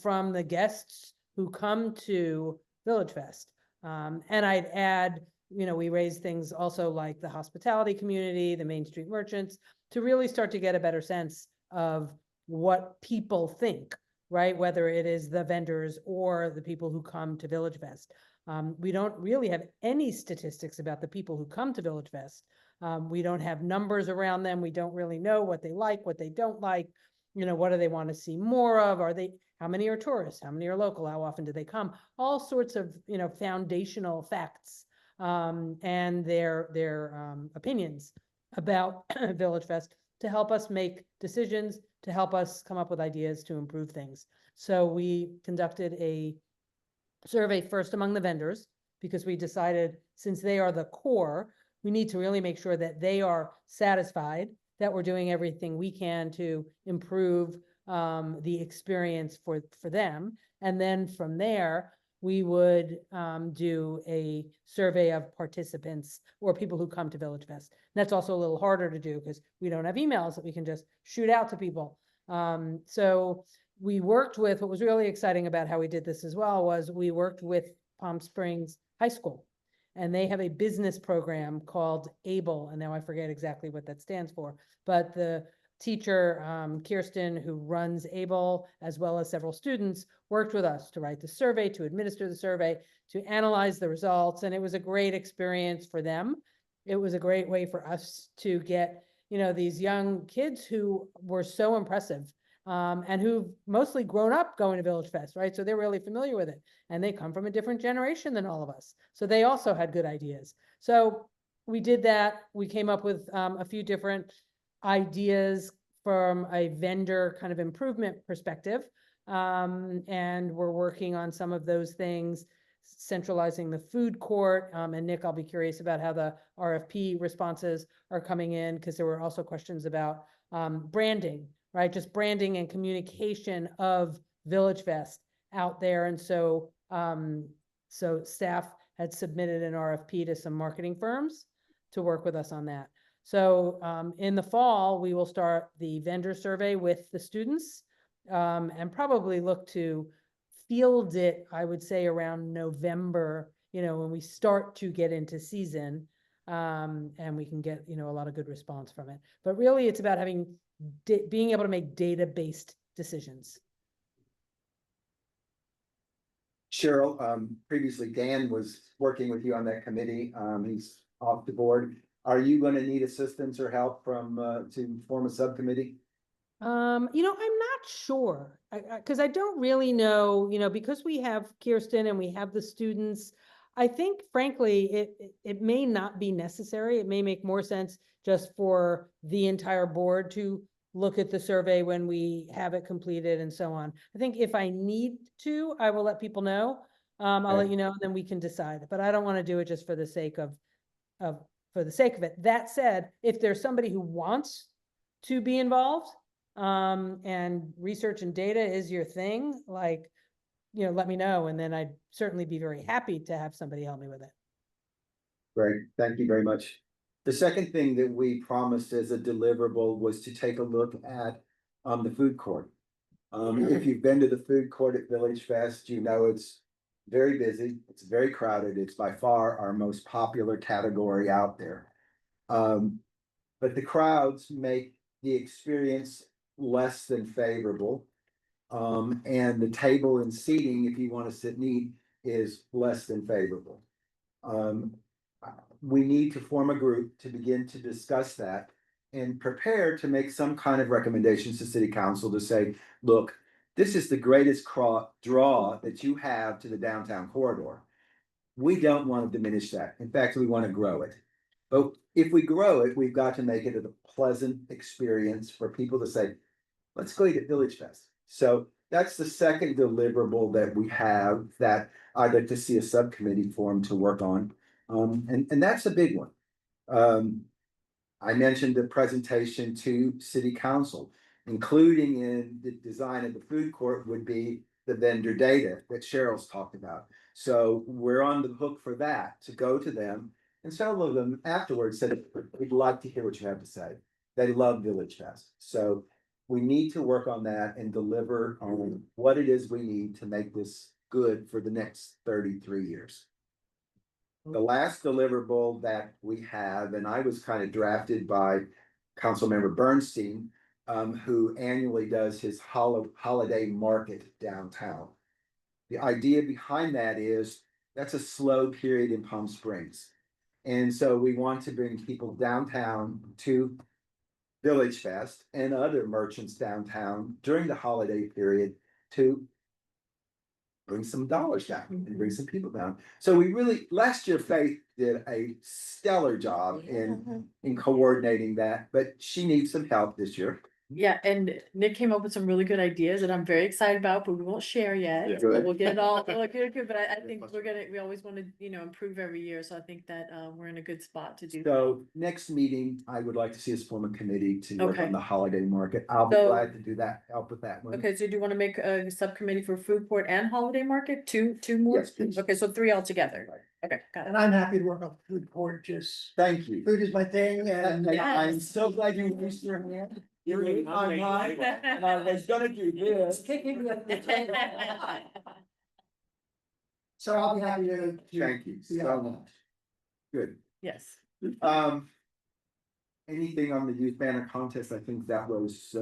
from the guests who come to Village Fest. And I'd add, we raise things also like the hospitality community, the Main Street merchants, to really start to get a better sense of what people think, right? Whether it is the vendors or the people who come to Village Fest. We don't really have any statistics about the people who come to Village Fest. We don't have numbers around them. We don't really know what they like, what they don't like. What do they want to see more of? How many are tourists? How many are local? How often do they come? All sorts of, foundational facts and their opinions about Village Fest to help us make decisions, to help us come up with ideas to improve things. So we conducted a survey first among the vendors, because we decided, since they are the core, we need to really make sure that they are satisfied that we're doing everything we can to improve the experience for them. And then from there, we would do a survey of participants or people who come to Village Fest. And that's also a little harder to do because we don't have emails that we can just shoot out to people. So we worked with, what was really exciting about how we did this as well was we worked with Palm Springs High School. And they have a business program called ABLE, and now I forget exactly what that stands for. But the teacher, Kirsten, who runs ABLE, as well as several students, worked with us to write the survey, to administer the survey, to analyze the results. And it was a great experience for them it was a great way for us to get, you know, these young kids who were so impressive. And who've mostly grown up going to Village Fest, right? So they're really familiar with it. And they come from a different generation than all of us. So they also had good ideas. So we did that. We came up with a few different ideas from a vendor kind of improvement perspective. And we're working on some of those things, centralizing the food court. And Nick, I'll be curious about how the RFP responses are coming in, because there were also questions about branding, right? Just branding and communication of Village Fest out there. And so, so staff had submitted an RFP to some marketing firms to work with us on that. So in the fall, we will start the vendor survey with the students and probably look to field it, I would say around November, you know, when we start to get into season, and we can get, you know, a lot of good response from it. But really it's about having, being able to make data-based decisions. Cheryl, previously Dan was working with you on that committee. He's off the board. Are you gonna need assistance or help from, to form a subcommittee? You know, I'm not sure, because I don't really know, you know, because we have Kirsten and we have the students. I think frankly, it may not be necessary. It may make more sense just for the entire board to look at the survey when we have it completed and so on. I think if I need to, I will let people know. I'll let you know, and then we can decide. But I don't want to do it just for the sake of for the sake of it. That said, if there's somebody who wants to be involved, and research and data is your thing, like, you know, let me know, and then I'd certainly be very happy to have somebody help me with it. Great, thank you very much. The second thing that we promised as a deliverable was to take a look at the food court. If you've been to the food court at Village Fest, you know it's very busy, it's very crowded, it's by far our most popular category out there. But the crowds make the experience less than favorable. And the table and seating, if you want to sit and eat, is less than favorable. We need to form a group to begin to discuss that and prepare to make some kind of recommendations to City Council to say, look, this is the greatest draw that you have to the downtown corridor. We don't want to diminish that. In fact, we want to grow it. But if we grow it, we've got to make it a pleasant experience for people to say, let's go eat at Village Fest. So that's the second deliverable that we have that I'd like to see a subcommittee formed to work on. And that's a big one. I mentioned the presentation to City Council, including in the design of the food court would be the vendor data that Cheryl's talked about. So we're on the hook for that, to go to them. And several of them afterwards said, we'd like to hear what you have to say. They love Village Fest. So we need to work on that and deliver on what it is we need to make this good for the next 33 years. The last deliverable that we have, and I was kind of drafted by Councilmember Bernstein, who annually does his holiday market downtown. The idea behind that is that's a slow period in Palm Springs. And so we want to bring people downtown to Village Fest and other merchants downtown during the holiday period to bring some dollars down and bring some people down. So we really, last year Faith did a stellar job in coordinating that, but she needs some help this year. Yeah, and Nick came up with some really good ideas that I'm very excited about, but we won't share yet. Yeah. But we'll get it all, good, but I think we always want to, you know, improve every year, so I think that we're in a good spot to do that. So next meeting, I would like to see us form a committee to work Okay. on the holiday market. I'll be So- glad to do that, help with that one. Okay, so do you want to make a subcommittee for food court and holiday market, two more? Yes, please. Okay, so 3 altogether. Okay, got it. And I'm happy to work on food court, just Thank you. food is my thing and. And I'm so glad you raised your hand. You read my mind, and I was gonna do this. So I'll be happy to. Thank you Yeah. so much. Good. Yes. Anything on the youth banner contest? I think that was,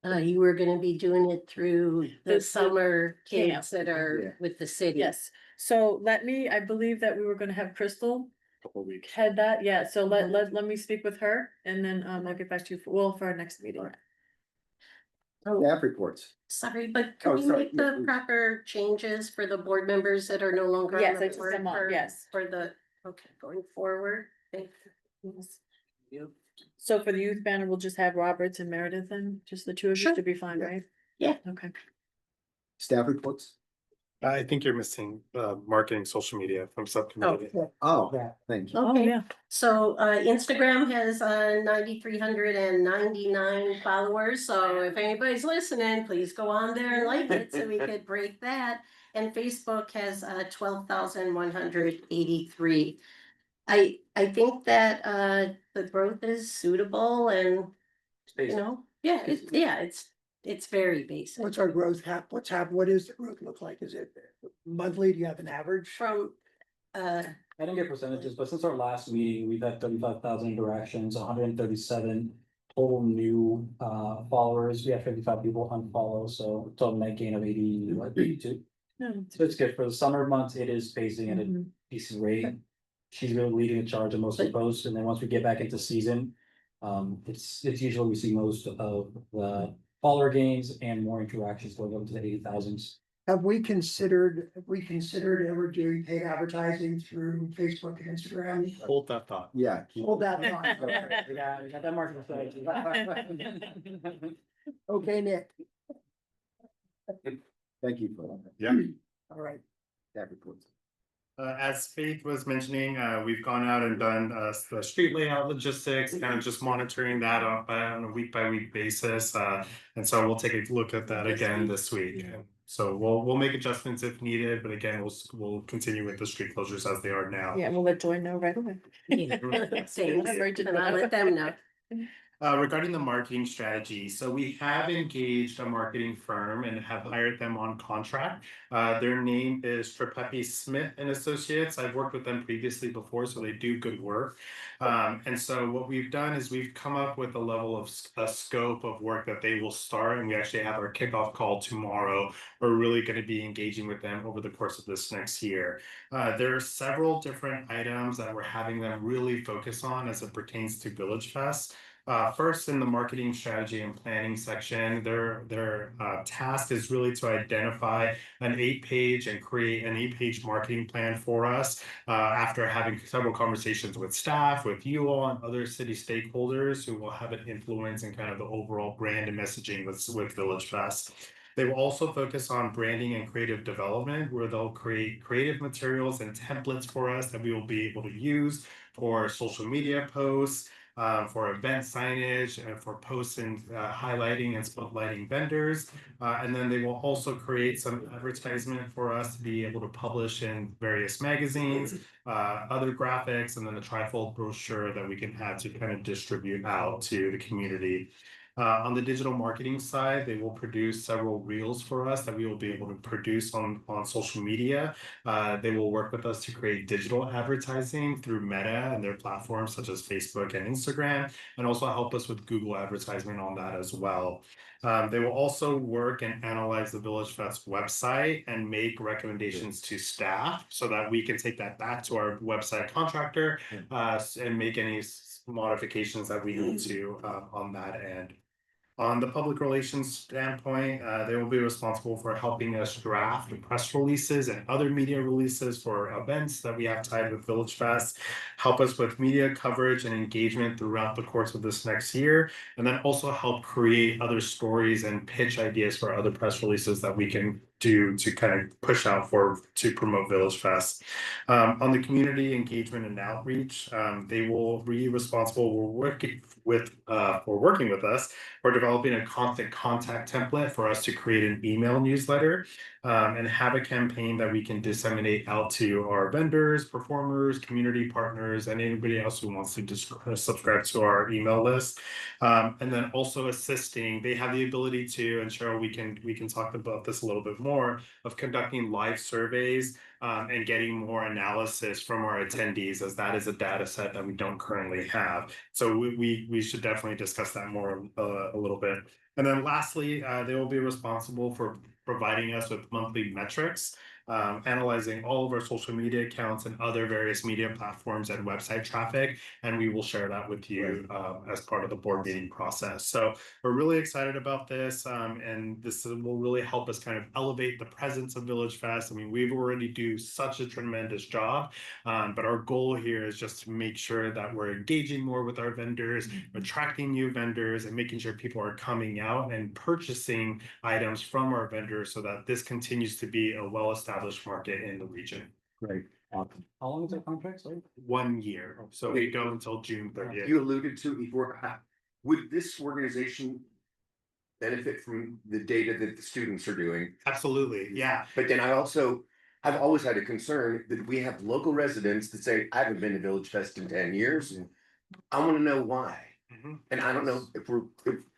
You were gonna be doing it through the The summer camp. kids that Yeah. are with the city. Yes, so I believe that we were gonna have Crystal couple of weeks. Had that, yeah, so let me speak with her and then I'll get back to you for our next meeting. Staff reports. Sorry, but Oh, can we sorry, make yeah, the please. proper changes for the board members that are no longer? on Yes, the I just board them on, for- yes. For the, okay, going forward. Thank you. So for the youth banner, we'll just have Roberts and Meredith and just the two of you Sure. to be fine, Yeah. right? Yeah. Okay. Staff reports. I think you're missing marketing social media from subcommittee. Oh, thank you. Oh, Okay. yeah. So Instagram has 9,399 followers, so if anybody's listening, please go on there and like it so we could break that. And Facebook has 12,183. I think that the growth is suitable and, you know, it's very basic. What's our growth what is the growth look like? Is it monthly? Do you have an average? From I didn't get percentages, but since our last meeting, we've had 35,000 interactions, 137 total new followers. We have 55 people unfollow, so total net gain of 82. So it's good for the summer months. It is pacing at a decent rate. She's really leading the charge of most of the posts, and then once we get back into season, it's usually we see most of the follower gains and more interactions going up to the 80,000s. Have we considered ever doing paid advertising through Facebook and Instagram? Hold that thought. Yeah. Hold that thought. We got that marketing strategy. Okay, Nick, Thank you for that. Yeah. all right. Staff reports. As Faith was mentioning, we've gone out and done the street layout logistics, kind of just monitoring that on a week by week basis. And so we'll take a look at that again this week. And so we'll make adjustments if needed, but again, we'll continue with the street closures as they are now. Yeah, we'll let Joy know right away. Thanks, and Urgent I'll let them know. Regarding the marketing strategy, so we have engaged a marketing firm and have hired them on contract. Their name is Tripepi Smith and Associates. I've worked with them previously before, so they do good work. And so what we've done is we've come up with a level of a scope of work that they will start, and we actually have our kickoff call tomorrow. We're really going to be engaging with them over the course of this next year. There are several different items that we're having them really focus on as it pertains to Village Fest. First, in the marketing strategy and planning section, their task is really to identify an 8-page and create an 8-page marketing plan for us. After having several conversations with staff, with you all, and other city stakeholders who will have an influence in kind of the overall brand and messaging with Village Fest. They will also focus on branding and creative development, where they'll create creative materials and templates for us that we will be able to use for social media posts, for event signage, and for posts and highlighting and spotlighting vendors. And then they will also create some advertisement for us to be able to publish in various magazines, other graphics, and then a trifold brochure that we can have to kind of distribute out to the community. On the digital marketing side, they will produce several reels for us that we will be able to produce on social media. They will work with us to create digital advertising through Meta and their platforms such as Facebook and Instagram, and also help us with Google advertisement on that as well. They will also work and analyze the Village Fest website and make recommendations to staff so that we can take that back to our website contractor and make any modifications that we need to on that end. On the public relations standpoint, they will be responsible for helping us draft press releases and other media releases for events that we have tied with Village Fest, help us with media coverage and engagement throughout the course of this next year, and then also help create other stories and pitch ideas for other press releases that we can do to kind of push out to promote Village Fest. On the community engagement and outreach, they will be responsible for working with us for developing a constant contact template for us to create an email newsletter and have a campaign that we can disseminate out to our vendors, performers, community partners, and anybody else who wants to just subscribe to our email list. And then also assisting, they have the ability to, and Cheryl, we can talk about this a little bit more, of conducting live surveys and getting more analysis from our attendees, as that is a data set that we don't currently have. So we should definitely discuss that more a little bit. And then lastly, they will be responsible for providing us with monthly metrics analyzing all of our social media accounts and other various media platforms and website traffic. And we will share that with you as part of the board meeting process. So we're really excited about this, and this will really help us kind of elevate the presence of Village Fest. I mean, we've already do such a tremendous job, but our goal here is just to make sure that we're engaging more with our vendors, attracting new vendors, and making sure people are coming out and purchasing items from our vendors so that this continues to be a well-established market in the region. Great, awesome. How long is the contract, sorry? 1 year, so we go until June 30th. You alluded to before, would this organization benefit from the data that the students are doing? Absolutely, yeah. But then I've always had a concern that we have local residents that say, I haven't been to Village Fest in 10 years, and I wanna know why. And I don't know if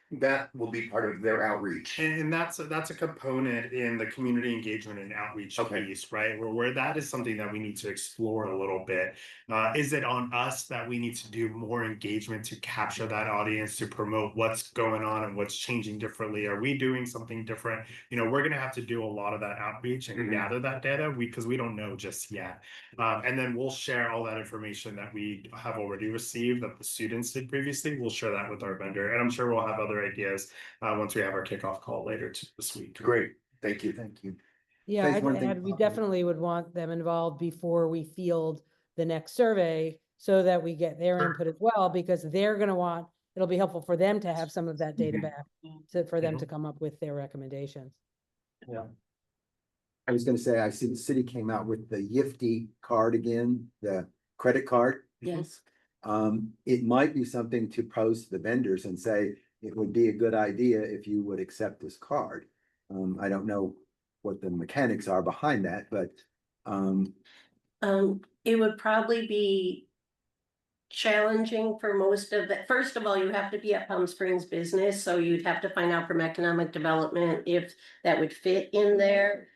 that will be part of their outreach. And that's a component in the community engagement and outreach piece, right? Where that is something that we need to explore a little bit. Is it on us that we need to do more engagement to capture that audience, to promote what's going on and what's changing differently? Are we doing something different? You know, we're gonna have to do a lot of that outreach and gather that data because we don't know just yet. And then we'll share all that information that we have already received that the students did previously. We'll share that with our vendor, and I'm sure we'll have other ideas once we have our kickoff call later this week. Great, thank you. Thank you. Yeah, Thanks, I'd one thing- add, we definitely would want them involved before we field the next survey so that we get their input as well, because they're gonna want, it'll be helpful for them to have some of that data back for them to come up with their recommendations. Yeah. I was gonna say, I see the city came out with the Yifty card again, the credit card. Yes. It might be something to pose to the vendors and say, it would be a good idea if you would accept this card. I don't know what the mechanics are behind that, but, It would probably be challenging for most of it. First of all, you have to be at Palm Springs business, so you'd have to find out from economic development if that would fit in there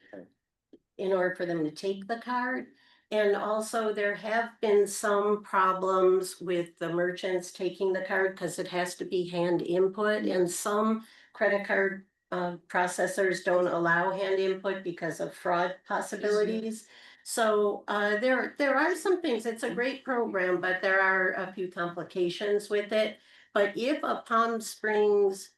in order for them to take the card. And also there have been some problems with the merchants taking the card because it has to be hand input, and some credit card processors don't allow hand input because of fraud possibilities. So there are some things, it's a great program, but there are a few complications with it. But if a Palm Springs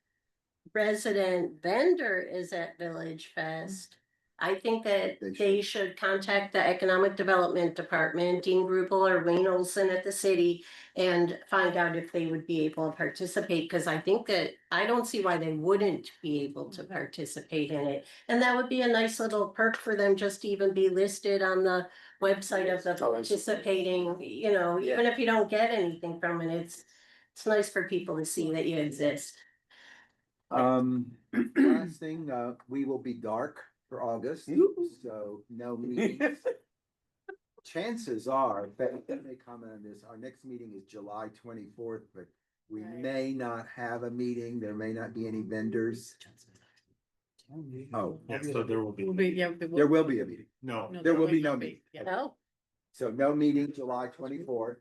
resident vendor is at Village Fest, I think that they should contact the Economic Development Department, Dean Grubel or Wayne Olson at the city, and find out if they would be able to participate, because I think that, I don't see why they wouldn't be able to participate in it. And that would be a nice little perk for them, just to even be listed on the website of the participating, you know, even if you don't get anything from it, it's nice for people to see that you exist. last thing, we will be dark for August, so no meetings. Chances are, Beth may comment on this, our next meeting is July 24th, but we may not have a meeting, there may not be any vendors. Oh. Yeah, so there will be. There will be a meeting. No. There will be no meeting. No. So no meeting July 24th.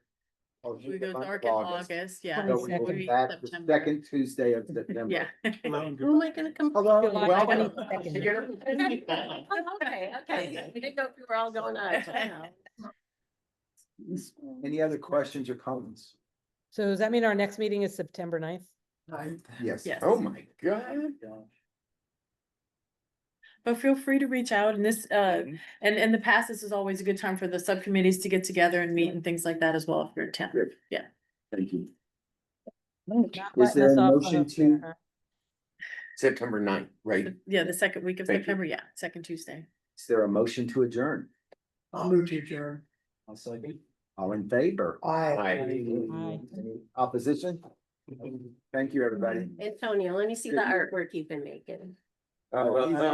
We go dark in August, yeah. So we will be back the September. second Tuesday of September. Yeah. Who am I gonna come? Hello, July welcome. 22nd. Okay. We didn't know if we were all going on. Any other questions or comments? So does that mean our next meeting is September 9th? Yes. Yes. Oh my God. But feel free to reach out, and this, and in the past, this is always a good time for the subcommittees to get together and meet and things like that as well, if you're in town. Yeah. Thank you. Not Is there a letting us off the motion hook to, there, September 9th, right? Yeah, the second week of Thank you. September, yeah, second Tuesday. is there a motion to adjourn? I'll move to adjourn. I'll second. All in favor? Aye. Aye. Any opposition? Thank you, everybody. Antonio, let me see the artwork you've been making. Well,